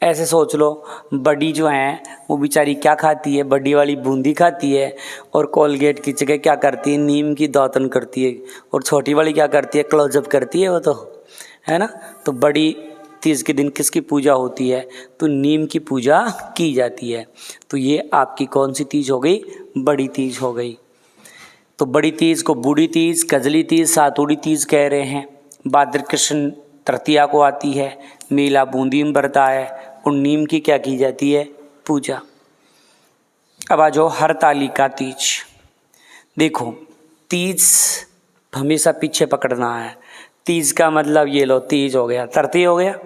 ऐसे सोच लो, बड़ी जो है वो बेचारी क्या खाती है, बड़ी वाली बूंदी खाती है, और कोलगेट की जगह क्या करती है, नीम की दातन करती है, और छोटी वाली क्या करती है, क्लोजअप करती है, वो तो है ना। तो बड़ी तीज के दिन किसकी पूजा होती है, तो नीम की पूजा की जाती है। तो ये आपकी कौन सी तीज हो गई, बड़ी तीज हो गई। तो बड़ी तीज को बूढ़ी तीज, कजली तीज, सातोड़ी तीज कह रहे हैं। भाद्र कृष्ण तृतीया को आती है, मेला बूंदी में भरता है, और नीम की क्या की जाती है, पूजा। अब आ जाओ हरतालिका तीज। देखो तीज हमेशा पीछे पकड़ना है। तीज का मतलब ये लो, तीज हो गया, तृतीय हो गया।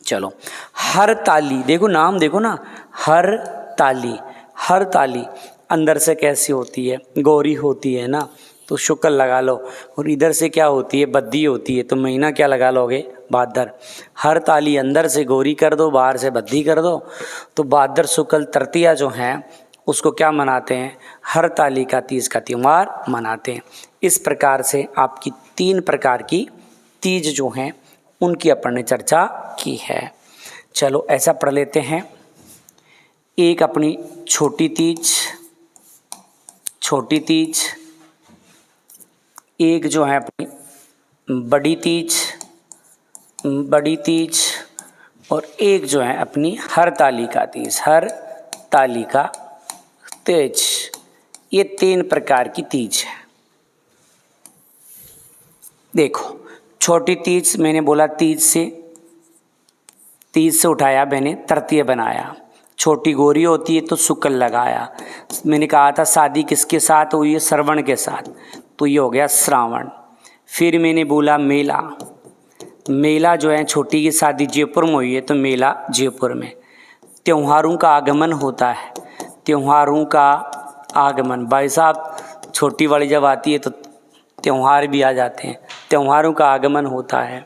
चलो हरताली, देखो नाम देखो ना, हरताली। हरताली अंदर से कैसी होती है, गौरी होती है ना, तो शुक्ल लगा लो, और इधर से क्या होती है, बद्दी होती है, तो महीना क्या लगा लोगे, भाद्र। हरताली अंदर से गौरी कर दो, बाहर से बद्दी कर दो, तो भाद्र शुक्ल तृतीया जो है उसको क्या मनाते हैं, हरतालिका तीज का त्यौहार मनाते हैं। इस प्रकार से आपकी 3 प्रकार की तीज जो हैं उनकी अपन ने चर्चा की है। चलो ऐसा पढ़ लेते हैं। एक अपनी छोटी तीज, छोटी तीज, एक जो है अपनी बड़ी तीज, बड़ी तीज, और एक जो है अपनी हरतालिका तीज, हरतालिका तीज। ये 3 प्रकार की तीज है। देखो छोटी तीज मैंने बोला, तीज से उठाया मैंने, तृतीय बनाया। छोटी गौरी होती है तो शुक्ल लगाया। मैंने कहा था शादी किसके साथ हुई है, श्रवण के साथ, तो ये हो गया श्रावण। फिर मैंने बोला मेला, मेला जो है छोटी की शादी जयपुर में हुई है तो मेला जयपुर में। त्योहारों का आगमन होता है, त्योहारों का आगमन, भाई साहब छोटी वाली जब आती है तो त्यौहार भी आ जाते हैं, त्योहारों का आगमन होता है।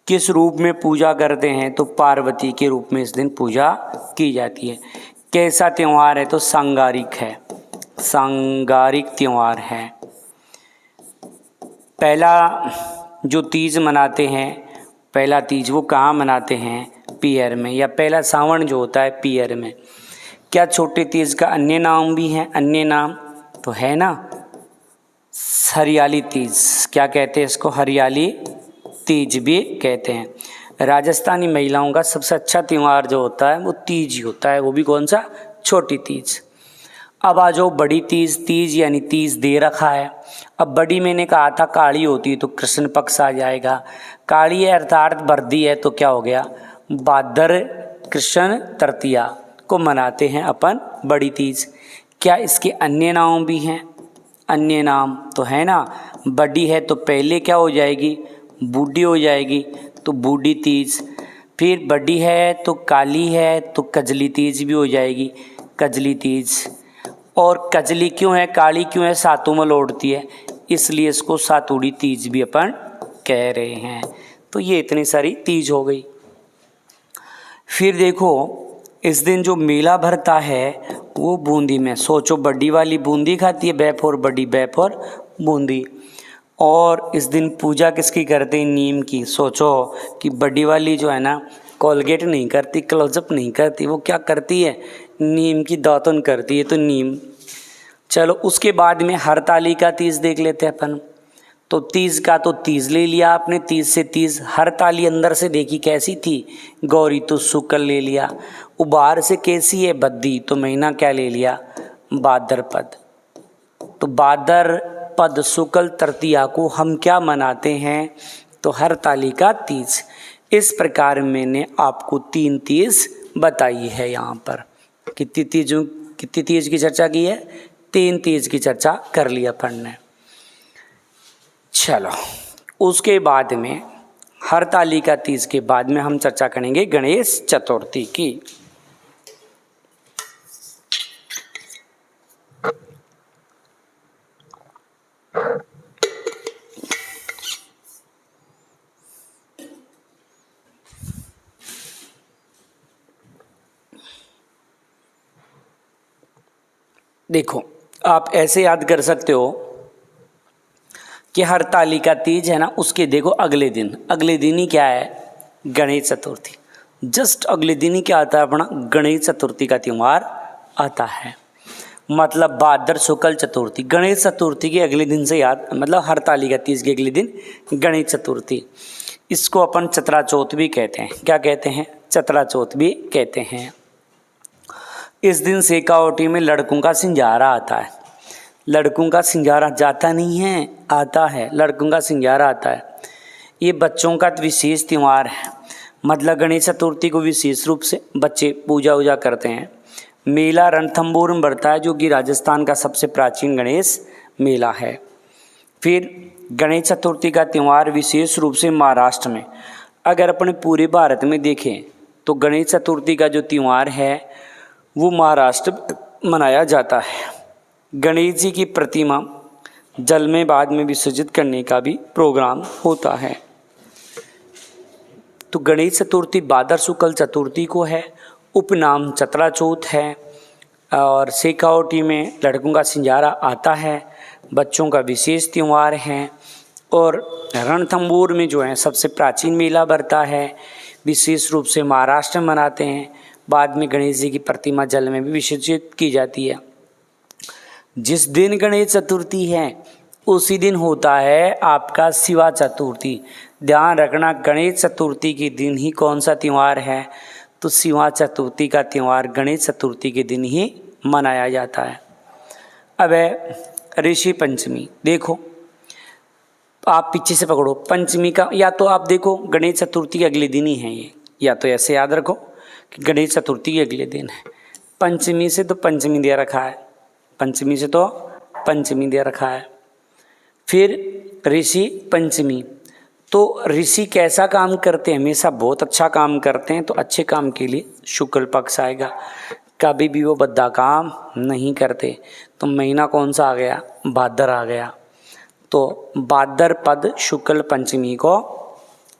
किस रूप में पूजा करते हैं, तो पार्वती के रूप में इस दिन पूजा की जाती है। कैसा त्यौहार है, तो सांगारिक है, सांगारिक त्यौहार है। पहला जो तीज मनाते हैं, पहला तीज वो कहाँ मनाते हैं, पियर में, या पहला सावन जो होता है पियर में। क्या छोटे तीज का अन्य नाम भी है, अन्य नाम तो है ना, हरियाली तीज, क्या कहते हैं इसको, हरियाली तीज भी कहते हैं। राजस्थानी महिलाओं का सबसे अच्छा त्यौहार जो होता है वो तीज ही होता है, वो भी कौन सा, छोटी तीज। अब आ जाओ बड़ी तीज, तीज यानी तीज दे रखा है। अब बड़ी मैंने कहा था काली होती है तो कृष्ण पक्ष आ जाएगा, काली है अर्थात बर्दी है तो क्या हो गया, भाद्र कृष्ण तृतीया को मनाते हैं अपन बड़ी तीज। क्या इसके अन्य नाम भी हैं, अन्य नाम तो है ना, बड़ी है तो पहले क्या हो जाएगी, बूढ़ी हो जाएगी तो बूढ़ी तीज। फिर बड़ी है तो काली है तो कजली तीज भी हो जाएगी, कजली तीज। और कजली क्यों है, काली क्यों है, सातों में लौटती है इसलिए इसको सातोड़ी तीज भी अपन कह रहे हैं। तो ये इतनी सारी तीज हो गई। फिर देखो इस दिन जो मेला भरता है वो बूंदी में, सोचो बड़ी वाली बूंदी खाती है, बैफ और बड़ी, बैफ और बूंदी। और इस दिन पूजा किसकी करते हैं, नीम की। सोचो कि बड़ी वाली जो है ना कोलगेट नहीं करती, क्लोजअप नहीं करती, वो क्या करती है, नीम की दातुन करती है, तो नीम। चलो उसके बाद में हरतालिका तीज देख लेते हैं अपन। तो तीज का तो तीज ले लिया आपने, तीज से तीज। हरताली अंदर से देखी कैसी थी, गौरी तो शुक्ल ले लिया। बाहर से कैसी है, बद्दी, तो महीना क्या ले लिया, भाद्रपद। तो भाद्रपद शुक्ल तृतीया को हम क्या मनाते हैं, तो हरतालिका तीज। इस प्रकार मैंने आपको 3 तीज बताई है। यहाँ पर कितनी तीज की चर्चा की है, 3 तीज की चर्चा कर लिया अपन ने। चलो उसके बाद में हरतालिका तीज के बाद में हम चर्चा करेंगे गणेश चतुर्थी की। देखो, आप ऐसे याद कर सकते हो कि हरतालिका तीज है ना, उसके देखो अगले दिन ही क्या है, गणेश चतुर्थी। जस्ट अगले दिन ही क्या आता है, अपना गणेश चतुर्थी का त्यौहार आता है। मतलब भाद्र शुक्ल चतुर्थी, गणेश चतुर्थी के अगले दिन से याद, मतलब हरतालिका तीज के अगले दिन गणेश चतुर्थी। इसको अपन चतरा चौथ भी कहते हैं। क्या कहते हैं? चतरा चौथ भी कहते हैं। इस दिन शेखावटी में लड़कों का सिंजारा आता है। लड़कों का सिंजारा जाता नहीं है, आता है। लड़कों का सिंजारा आता है। ये बच्चों का विशेष त्यौहार है। मतलब गणेश चतुर्थी को विशेष रूप से बच्चे पूजा वूजा करते हैं। मेला रणथंभौर में बढ़ता है, जो कि राजस्थान का सबसे प्राचीन गणेश मेला है। फिर गणेश चतुर्थी का त्यौहार विशेष रूप से महाराष्ट्र में, अगर अपने पूरे भारत में देखें तो गणेश चतुर्थी का जो त्यौहार है वो महाराष्ट्र मनाया जाता है। गणेश जी की प्रतिमा जल में बाद में विसर्जित करने का भी प्रोग्राम होता है। तो गणेश चतुर्थी भाद्र शुक्ल चतुर्थी को है, उपनाम चतरा चौथ है। और शेखावटी में लड़कों का सिंजारा आता है, बच्चों का विशेष त्यौहार है। और रणथंभौर में जो है सबसे प्राचीन मेला बढ़ता है, विशेष रूप से महाराष्ट्र में मनाते हैं। बाद में गणेश जी की प्रतिमा जल में भी विसर्जित की जाती है। जिस दिन गणेश चतुर्थी है उसी दिन होता है आपका शिवा चतुर्थी। ध्यान रखना, गणेश चतुर्थी के दिन ही कौन सा त्यौहार है, तो शिवा चतुर्थी का त्यौहार गणेश चतुर्थी के दिन ही मनाया जाता है। अब है ऋषि पंचमी। देखो, आप पीछे से पकड़ो पंचमी का, या तो आप देखो गणेश चतुर्थी के अगले दिन ही है ये, या तो ऐसे याद रखो कि गणेश चतुर्थी के अगले दिन है। पंचमी से तो पंचमी दे रखा है, पंचमी से तो पंचमी दे रखा है। फिर ऋषि पंचमी, तो ऋषि कैसा काम करते हैं? हमेशा बहुत अच्छा काम करते हैं। तो अच्छे काम के लिए शुक्ल पक्ष आएगा, कभी भी वो बद्दा काम नहीं करते। तो महीना कौन सा आ गया? भाद्र आ गया। तो भाद्रपद शुक्ल पंचमी को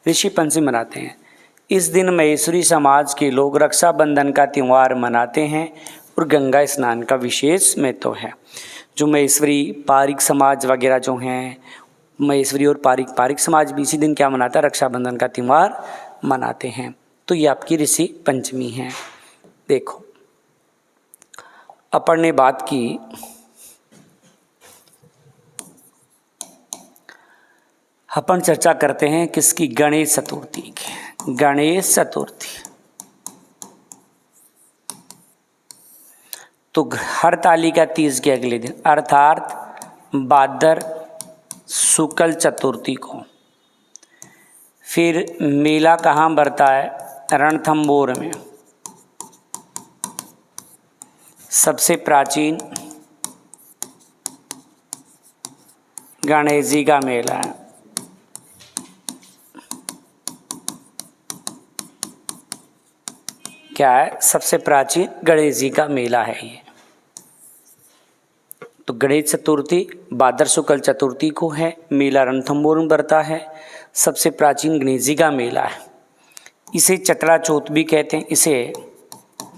ऋषि पंचमी मनाते हैं। इस दिन महेश्वरी समाज के लोग रक्षाबंधन का त्यौहार मनाते हैं और गंगा स्नान का विशेष महत्व है। जो महेश्वरी पारिक समाज वगैरह जो हैं, महेश्वरी और पारिक समाज भी इसी दिन क्या मनाता है? रक्षाबंधन का त्यौहार मनाते हैं। तो ये आपकी ऋषि पंचमी है। देखो, अपन ने बात की अपन चर्चा करते हैं किसकी? गणेश चतुर्थी की। गणेश चतुर्थी तो हरतालिका तीज के अगले दिन अर्थात भाद्र शुक्ल चतुर्थी को। फिर मेला कहाँ बढ़ता है? रणथंभौर में। सबसे प्राचीन गणेश जी का मेला है। क्या है? सबसे प्राचीन गणेश जी का मेला है ये। तो गणेश चतुर्थी भाद्र शुक्ल चतुर्थी को है, मेला रणथंभौर में बढ़ता है। सबसे प्राचीन गणेश जी का मेला है। इसे चतरा चौथ भी कहते हैं, इसे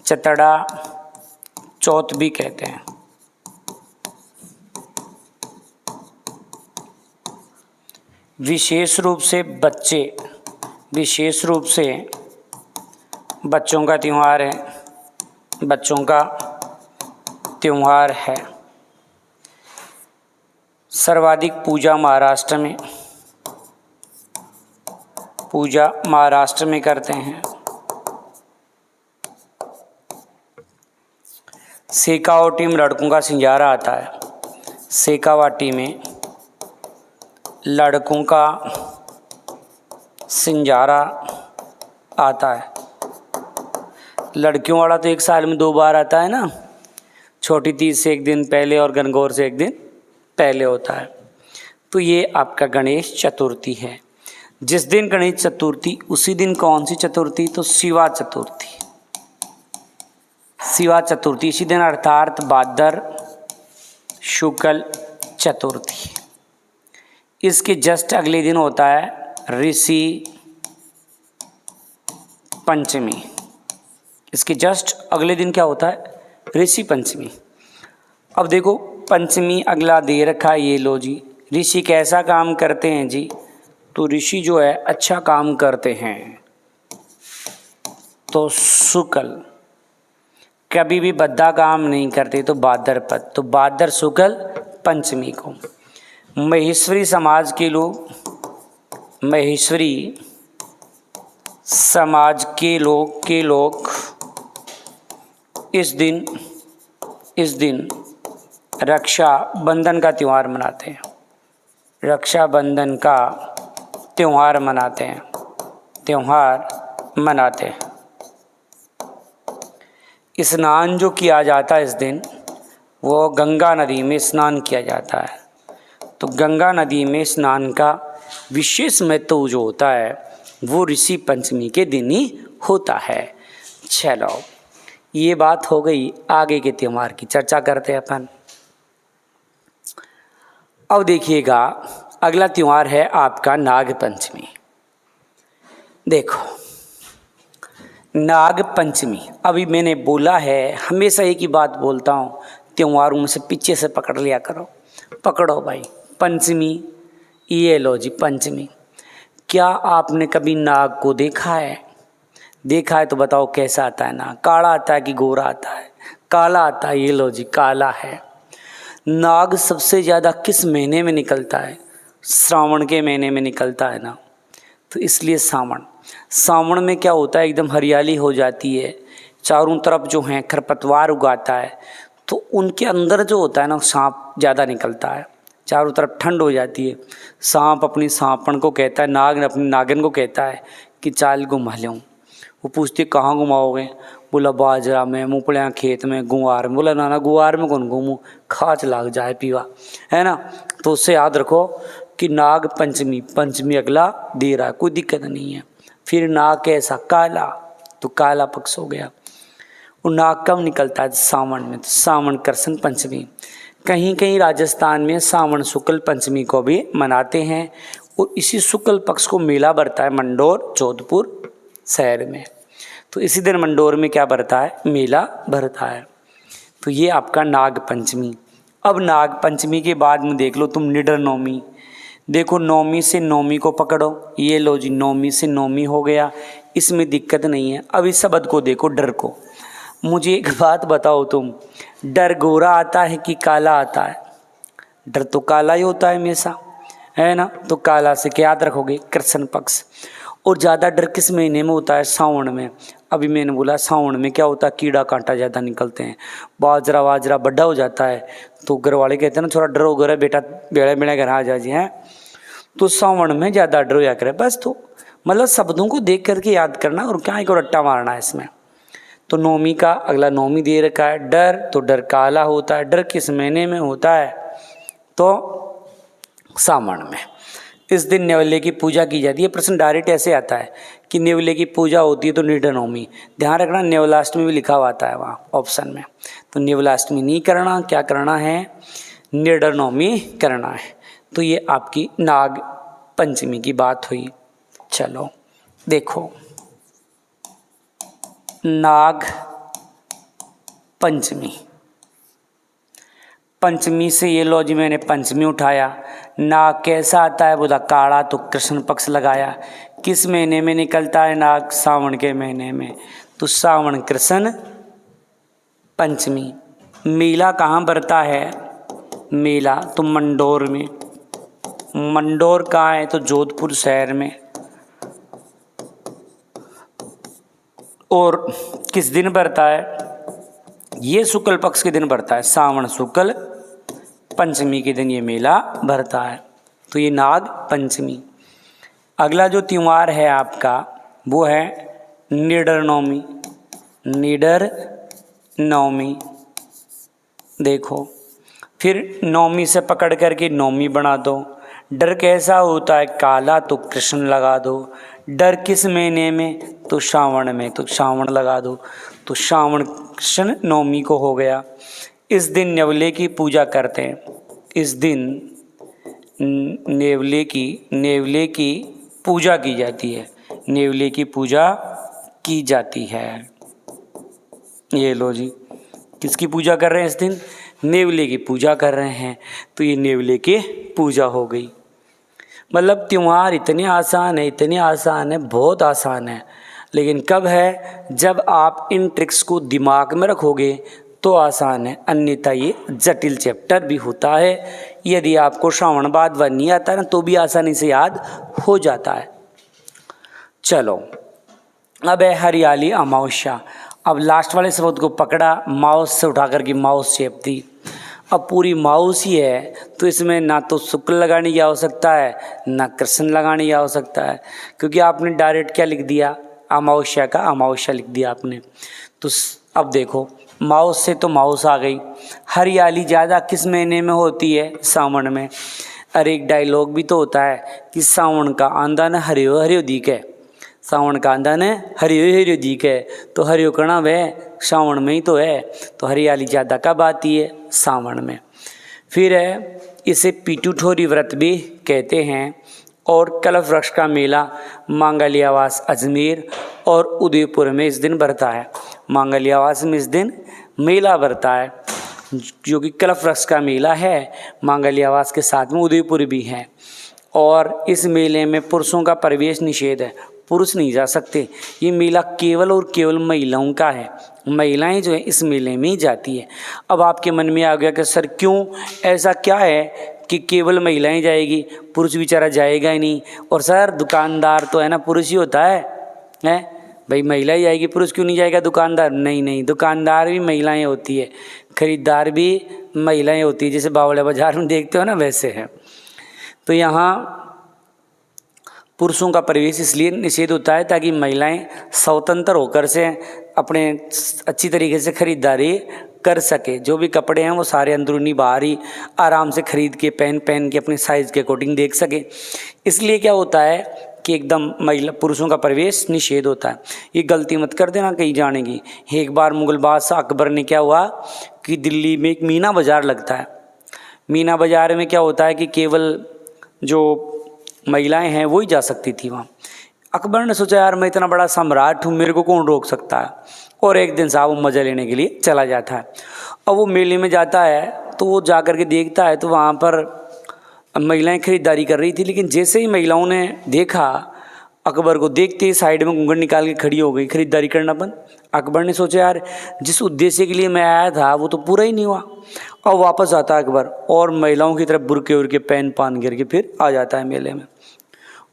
चतरा चौथ भी कहते हैं। विशेष रूप से बच्चों का त्यौहार है। बच्चों का त्यौहार है। सर्वाधिक पूजा महाराष्ट्र में करते हैं। शेखावटी में लड़कों का सिंजारा आता है। शेखावटी में लड़कों का सिंजारा आता है। लड़कियों वाला तो एक साल में 2 बार आता है ना, छोटी तीज से एक दिन पहले और गणगौर से एक दिन पहले होता है। तो ये आपका गणेश चतुर्थी है। जिस दिन गणेश चतुर्थी उसी दिन कौन सी चतुर्थी? तो शिवा चतुर्थी। शिवा चतुर्थी इसी दिन अर्थात भाद्र शुक्ल चतुर्थी। इसके जस्ट अगले दिन होता है ऋषि पंचमी। इसके जस्ट अगले दिन क्या होता है? ऋषि पंचमी। अब देखो पंचमी अगला दे रखा है, ये लो जी। ऋषि कैसा काम करते हैं जी? तो ऋषि जो है अच्छा काम करते हैं। तो शुक्ल, कभी भी बद्दा काम नहीं करते, तो भाद्रपद, तो भाद्र शुक्ल पंचमी को। महेश्वरी समाज के लोग, महेश्वरी समाज के लोग इस दिन रक्षाबंधन का त्यौहार मनाते हैं। रक्षाबंधन का त्यौहार मनाते हैं। स्नान जो किया जाता है इस दिन, वो गंगा नदी में स्नान किया जाता है। तो गंगा नदी में स्नान का विशेष महत्व जो होता है वो ऋषि पंचमी के दिन ही होता है। चलो ये बात हो गई, आगे के त्यौहार की चर्चा करते हैं अपन। अब देखिएगा अगला त्यौहार है आपका नाग पंचमी। देखो नाग पंचमी, अभी मैंने बोला है, हमेशा एक ही बात बोलता हूँ, त्योहारों में से पीछे से पकड़ लिया करो। पकड़ो भाई, पंचमी, ये लो जी पंचमी। क्या आपने कभी नाग को देखा है? देखा है तो बताओ कैसा आता है नाग? काला आता है कि गोरा आता है? काला आता है। ये लो जी काला है। नाग सबसे ज़्यादा किस महीने में निकलता है? श्रावण के महीने में निकलता है ना, तो इसलिए सावन में क्या होता है, एकदम हरियाली हो जाती है, चारों तरफ जो है खरपतवार उगाता है, तो उनके अंदर जो होता है ना सांप ज़्यादा निकलता है, चारों तरफ ठंड हो जाती है। सांप अपनी सांपन को कहता है, नाग अपनी नागिन को कहता है कि चाल घुमा लूँ। वो पूछती कहाँ घुमाओगे? बोला बाजरा में, मूंगफलियाँ खेत में, गुआर में। बोला ना गुआर में कौन घूमूँ, खाच लाग जाए पीवा, है ना। तो उससे याद रखो कि नाग पंचमी अगला दे रहा है, कोई दिक्कत नहीं है। फिर नाग कैसा? काला, तो काला पक्ष हो गया। वो नाग कब निकलता है? सावन में, तो सावन कृष्ण पंचमी। कहीं कहीं राजस्थान में सावन शुक्ल पंचमी को भी मनाते हैं, और इसी शुक्ल पक्ष को मेला बढ़ता है मंडोर जोधपुर शहर में। तो इसी दिन मंडोर में क्या बढ़ता है? मेला भरता है। तो ये आपका नाग पंचमी। अब नाग पंचमी के बाद में देख लो तुम निडर नवमी। देखो नवमी से नवमी को पकड़ो, ये लो जी नवमी से नवमी हो गया, इसमें दिक्कत नहीं है। अब इस शब्द को देखो, डर को। मुझे एक बात बताओ तुम, डर गोरा आता है कि काला आता है? डर तो काला ही होता है हमेशा, है ना। तो काला से क्या याद रखोगे? कृष्ण पक्ष। और ज़्यादा डर किस महीने में होता है? सावन में। अभी मैंने बोला सावन में क्या होता है, कीड़ा कांटा ज़्यादा निकलते हैं, बाजरा बड़ा हो जाता है। तो घर वाले कहते हैं ना थोड़ा डरो घर बेटा, बेड़ा बेड़ा घर आ जा जी, हैं। तो सावन में ज़्यादा डर या करे बस। तो मतलब शब्दों को देख करके याद करना, और क्या एक रट्टा मारना है इसमें। तो नवमी का अगला नवमी दे रखा है डर, तो डर काला होता है। डर किस महीने में होता है? तो सावन में। इस दिन नेवले की पूजा की जाती है। प्रश्न डायरेक्ट ऐसे आता है कि नेवले की पूजा होती है तो निडर नवमी। ध्यान रखना नेवलाष्टमी भी लिखा हुआ आता है वहाँ ऑप्शन में। तो नेवलाष्टमी नहीं करना, क्या करना है? निडर नवमी करना है। तो ये आपकी नाग पंचमी की बात हुई। चलो देखो नाग पंचमी से ये लो जी मैंने पंचमी उठाया। नाग कैसा आता है? बोला काला, तो कृष्ण पक्ष लगाया। किस महीने में निकलता है नाग? सावन के महीने में। तो सावन कृष्ण पंचमी। मेला कहाँ बढ़ता है? मेला तो मंडोर में। मंडोर कहाँ है? तो जोधपुर शहर में। और किस दिन बढ़ता है? ये शुक्ल पक्ष के दिन बढ़ता है, सावन शुक्ल पंचमी के दिन ये मेला भरता है। तो ये नाग पंचमी। अगला जो त्यौहार है आपका वो है निडर नवमी। निडर नवमी देखो, फिर नवमी से पकड़ करके नवमी बना दो। डर कैसा होता है? काला, तो कृष्ण लगा दो। डर किस महीने में? तो श्रावण में, तो श्रावण लगा दो। तो श्रावण कृष्ण नवमी को हो गया। इस दिन नेवले की पूजा करते हैं। इस दिन नेवले की पूजा की जाती है। नेवले की पूजा की जाती है। ये लो जी, किसकी पूजा कर रहे हैं इस दिन? नेवले की पूजा कर रहे हैं, तो ये नेवले की पूजा हो गई। मतलब त्यौहार इतने आसान है, इतने आसान है, बहुत आसान है, लेकिन कब है, जब आप इन ट्रिक्स को दिमाग में रखोगे तो आसान है, अन्यथा ये जटिल चैप्टर भी होता है। यदि आपको श्रावण भाद्रपद नहीं आता ना तो भी आसानी से याद हो जाता है। चलो अब है हरियाली अमावस्या। अब लास्ट वाले शब्द को पकड़ा, माउस से उठा करके माउस शेप थी। अब पूरी माउस ही है तो इसमें ना तो शुक्ल लगाने की आवश्यकता है ना कृष्ण लगाने की आवश्यकता है, क्योंकि आपने डायरेक्ट क्या लिख दिया, अमावस्या का अमावस्या लिख दिया आपने। तो अब देखो माउस से तो माउस आ गई। हरियाली ज़्यादा किस महीने में होती है, सावन में। अरे एक डायलॉग भी तो होता है कि सावन का आंदा न हरियो हरियो दिखे, सावन का आंदा न हरियो हरियो दिखे, तो हरियो कणा वह सावन में ही तो है। तो हरियाली ज़्यादा कब आती है, सावन में। फिर है इसे पीटूठोरी व्रत भी कहते हैं। और कलश वृक्ष का मेला मांगल्यावास अजमेर और उदयपुर में इस दिन बढ़ता है। मांगल्यावास में इस दिन मेला बढ़ता है जो कि कलश वृक्ष का मेला है। मांगल्यावास के साथ में उदयपुर भी है। और इस मेले में पुरुषों का प्रवेश निषेध है, पुरुष नहीं जा सकते। ये मेला केवल और केवल महिलाओं का है, महिलाएं जो है इस मेले में ही जाती है। अब आपके मन में आ गया कि सर क्यों, ऐसा क्या है कि केवल महिलाएं जाएगी, पुरुष बेचारा जाएगा ही नहीं। और सर दुकानदार तो है ना पुरुष ही होता है भाई, महिला ही जाएगी, पुरुष क्यों नहीं जाएगा दुकानदार? नहीं नहीं, दुकानदार भी महिलाएं होती है, खरीदार भी महिलाएं होती है, जैसे बावड़ा बाजार में देखते हो ना वैसे है। तो यहाँ पुरुषों का प्रवेश इसलिए निषेध होता है ताकि महिलाएं स्वतंत्र होकर से अपने अच्छी तरीके से खरीदारी कर सके। जो भी कपड़े हैं वो सारे अंदरूनी बाहरी आराम से खरीद के पहन के अपने साइज़ के अकॉर्डिंग देख सके। इसलिए क्या होता है कि एकदम महिला पुरुषों का प्रवेश निषेध होता है। ये गलती मत कर देना कहीं जाने की। एक बार मुगल बादशाह अकबर ने क्या हुआ कि दिल्ली में एक मीना बाज़ार लगता है। मीना बाज़ार में क्या होता है कि केवल जो महिलाएं हैं वो ही जा सकती थी वहाँ। अकबर ने सोचा यार मैं इतना बड़ा सम्राट हूँ, मेरे को कौन रोक सकता है। और एक दिन साहब वो मज़ा लेने के लिए चला जाता है। अब वो मेले में जाता है तो वो जा कर के देखता है तो वहाँ पर महिलाएं खरीदारी कर रही थी। लेकिन जैसे ही महिलाओं ने देखा अकबर को, देखते ही साइड में घूंघट निकाल के खड़ी हो गई, खरीदारी करना बंद। अकबर ने सोचा यार जिस उद्देश्य के लिए मैं आया था वो तो पूरा ही नहीं हुआ। और वापस आता है अकबर और महिलाओं की तरफ बुरके उरके पान करके फिर आ जाता है मेले में।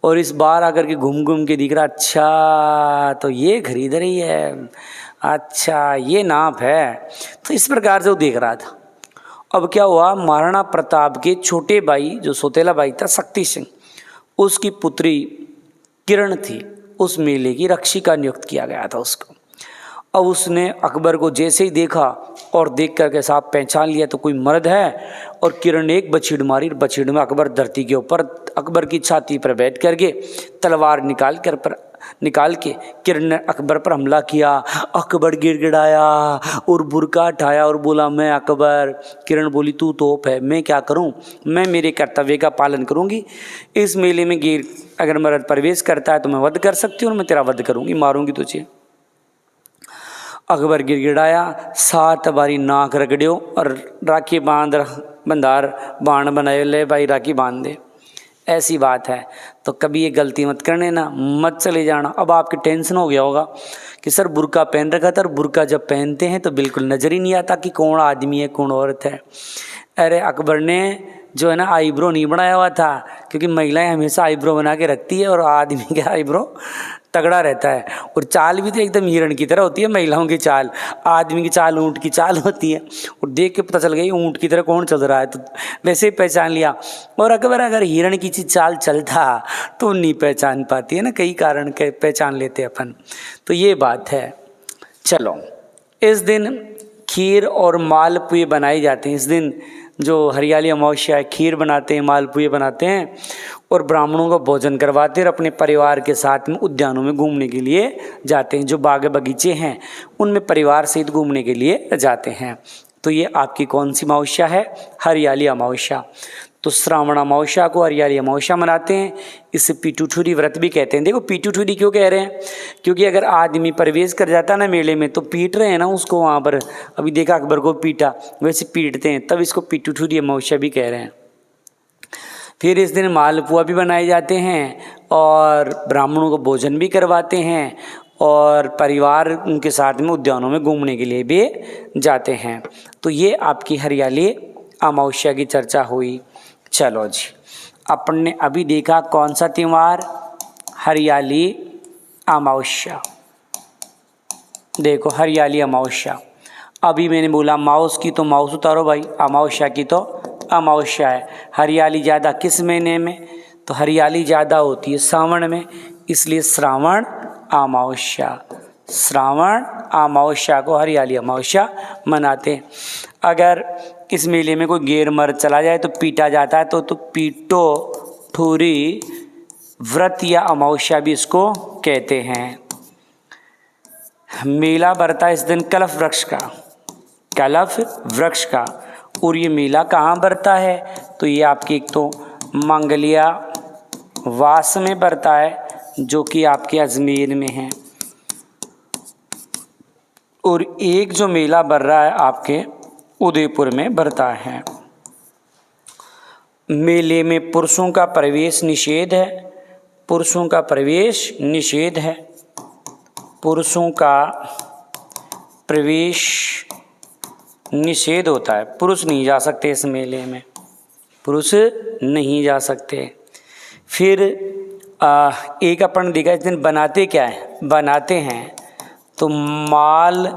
और इस बार आकर के घूम के दिख रहा, अच्छा तो ये खरीद रही है, अच्छा ये नाप है। तो इस प्रकार से वो देख रहा था। अब क्या हुआ, महाराणा प्रताप के छोटे भाई जो सौतेला भाई था शक्ति सिंह, उसकी पुत्री किरण थी, उस मेले की रक्षिका नियुक्त किया गया था उसको। अब उसने अकबर को जैसे ही देखा और देख करके साहब पहचान लिया तो कोई मर्द है। और किरण ने एक बछीड़ मारी, बछीड़ में अकबर धरती के ऊपर अकबर की छाती पर बैठ करके तलवार निकाल के किरण ने अकबर पर हमला किया। अकबर गिड़गिड़ाया और बुर्का हटाया और बोला मैं अकबर। किरण बोली तू तोप है, मैं क्या करूं, मैं मेरे कर्तव्य का पालन करूंगी। इस मेले में अगर मर्द प्रवेश करता है तो मैं वध कर सकती हूँ और मैं तेरा वध करूंगी, मारूंगी तुझे। अकबर गिड़गिड़ाया, 7 बारी नाक रगड़ियो और राखी बंधार बाण बनाए, ले भाई राखी बांध दे। ऐसी बात है। तो कभी ये गलती मत करने ना, मत चले जाना। अब आपके टेंशन हो गया होगा कि सर बुर्का पहन रखा था, और बुर्का जब पहनते हैं तो बिल्कुल नज़र ही नहीं आता कि कौन आदमी है कौन औरत है। अरे अकबर ने जो है ना आईब्रो नहीं बनाया हुआ था, क्योंकि महिलाएं हमेशा आईब्रो बना के रखती है और आदमी का आईब्रो तगड़ा रहता है। और चाल भी तो एकदम हिरण की तरह होती है महिलाओं की चाल, आदमी की चाल ऊँट की चाल होती है। और देख के पता चल गई ऊँट की तरह कौन चल रहा है, तो वैसे ही पहचान लिया। और अगर हिरण की चाल चलता तो नहीं पहचान पाती है ना, कई कारण के पहचान लेते अपन। तो ये बात है। चलो इस दिन खीर और मालपुए बनाए जाते हैं। इस दिन जो हरियाली अमावस्या है, खीर बनाते हैं, मालपुए बनाते हैं और ब्राह्मणों को भोजन करवाते हैं और अपने परिवार के साथ में उद्यानों में घूमने के लिए जाते हैं। जो बाग बगीचे हैं उनमें परिवार सहित घूमने के लिए जाते हैं। तो ये आपकी कौन सी अमावस्या है? हरियाली अमावस्या। तो श्रावण अमावस्या को हरियाली अमावस्या मनाते हैं। इसे पीठूठूरी व्रत भी कहते हैं। देखो पीठूठूरी क्यों कह रहे हैं, क्योंकि अगर आदमी प्रवेश कर जाता है ना मेले में तो पीट रहे हैं ना उसको, वहाँ पर अभी देखा अकबर को पीटा, वैसे पीटते हैं, तब इसको पीठूठूरी अमावस्या भी कह रहे हैं। फिर इस दिन मालपुआ भी बनाए जाते हैं और ब्राह्मणों को भोजन भी करवाते हैं और परिवार उनके साथ में उद्यानों में घूमने के लिए भी जाते हैं। तो ये आपकी हरियाली अमावस्या की चर्चा हुई। चलो जी, अपन ने अभी देखा कौन सा त्यौहार, हरियाली अमावस्या। देखो हरियाली अमावस्या, अभी मैंने बोला माउस की तो माउस उतारो भाई, अमावस्या की तो अमावस्या है। हरियाली ज़्यादा किस महीने में, तो हरियाली ज़्यादा होती है सावन में, इसलिए श्रावण अमावस्या, श्रावण अमावस्या को हरियाली अमावस्या मनाते हैं। अगर इस मेले में कोई गैर मर्द चला जाए तो पीटा जाता है, तो पीटो ठूरी व्रत या अमावस्या भी इसको कहते हैं। मेला बढ़ता है इस दिन कलफ वृक्ष का, कलफ वृक्ष का। और ये मेला कहाँ बढ़ता है, तो ये आपके एक तो मंगलिया वास में बढ़ता है जो कि आपके अजमेर में है, और एक जो मेला बढ़ रहा है आपके उदयपुर में बढ़ता है। मेले में पुरुषों का प्रवेश निषेध है, पुरुषों का प्रवेश निषेध है, पुरुषों का प्रवेश निषेध होता है। पुरुष नहीं जा सकते इस मेले में, पुरुष नहीं जा सकते। फिर एक अपन देखा इस दिन बनाते क्या है, बनाते हैं तो माल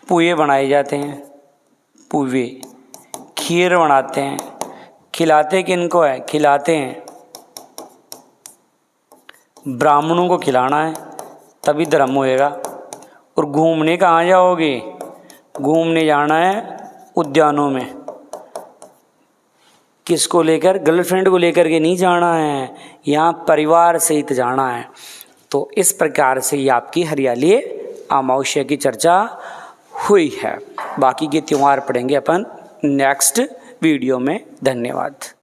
पुए बनाए जाते हैं, पुए, खीर बनाते हैं। खिलाते किनको है, खिलाते हैं ब्राह्मणों को खिलाना है, तभी धर्म होएगा। और घूमने कहाँ जाओगे, घूमने जाना है उद्यानों में। किसको लेकर, गर्लफ्रेंड को लेकर के नहीं जाना है, यहाँ परिवार सहित जाना है। तो इस प्रकार से ये आपकी हरियाली अमावस्या की चर्चा हुई है। बाकी के त्यौहार पढ़ेंगे अपन नेक्स्ट वीडियो में। धन्यवाद।